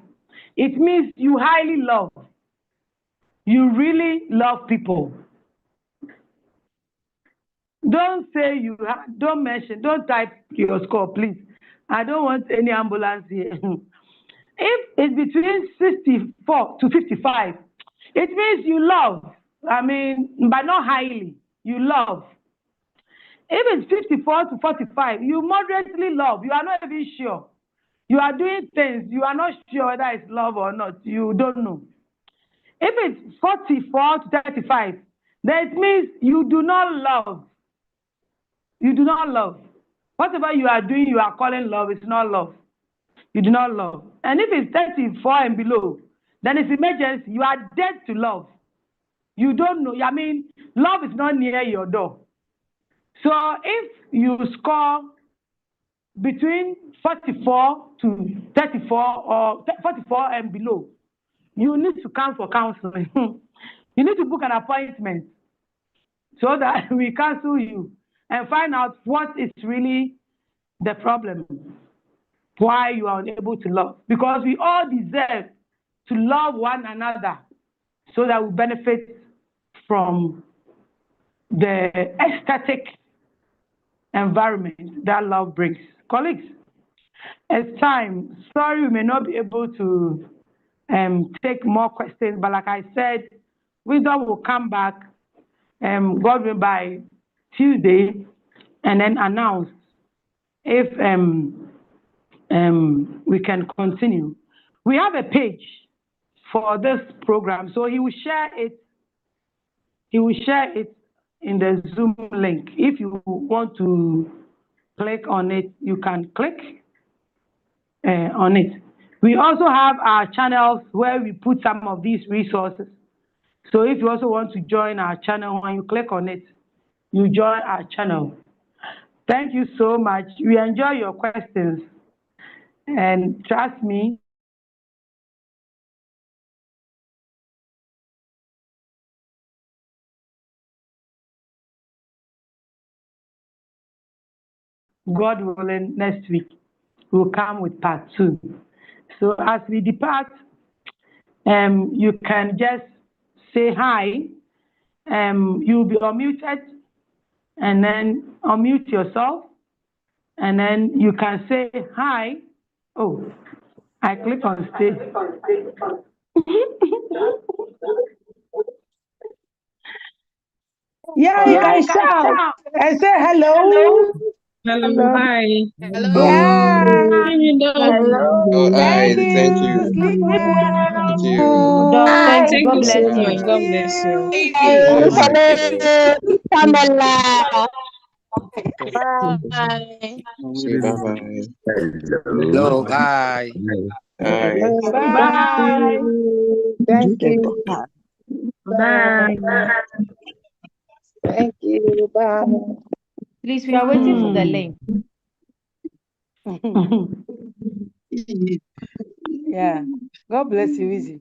it means you highly love. You really love people. Don't say don't mention, don't type your score, please. I don't want any ambulance here. If it's between 64 to 55, it means you love. I mean, but not highly. You love. If it's 54 to 45, you moderately love. You are not even sure. You are doing things. You are not sure whether it's love or not. You don't know. If it's 44 to 35, then it means you do not love. You do not love. Whatever you are doing, you are calling love. It's not love. You do not love. And if it's 34 and below, then it's emergency. You are dead to love. You don't know. I mean, love is not near your door. So if you score between 44 to 34 or 44 and below, you need to come for counseling. You need to book an appointment so that we counsel you and find out what is really the problem, why you are unable to love. Because we all deserve to love one another so that we benefit from the aesthetic environment that love brings. Colleagues, it's time. Sorry, we may not be able to take more questions, but like I said, wisdom will come back, God will, by Tuesday, and then announce if we can continue. We have a page for this program, so he will share it. He will share it in the Zoom link. If you want to click on it, you can click on it. We also have our channels where we put some of these resources. So if you also want to join our channel, when you click on it, you join our channel. Thank you so much. We enjoy your questions. And trust me, God willing, next week we'll come with part 2. So as we depart, you can just say hi. You'll be unmuted, and then unmute yourself, and then you can say hi. Oh, I click on stage. Yeah, you can shout and say hello. Hello, hi. Yeah. Oh, Thank thank you. you. Sleep well. Thank you. Thank God you so bless much. you. God bless you. Yes, thank you. Pamela. Bye. Say bye-bye. Hello, bye. Bye. Thank Bye. you. Thank you. Bye. Thank you. Bye. Please, we are waiting for the link. Yeah. God bless you, Easy.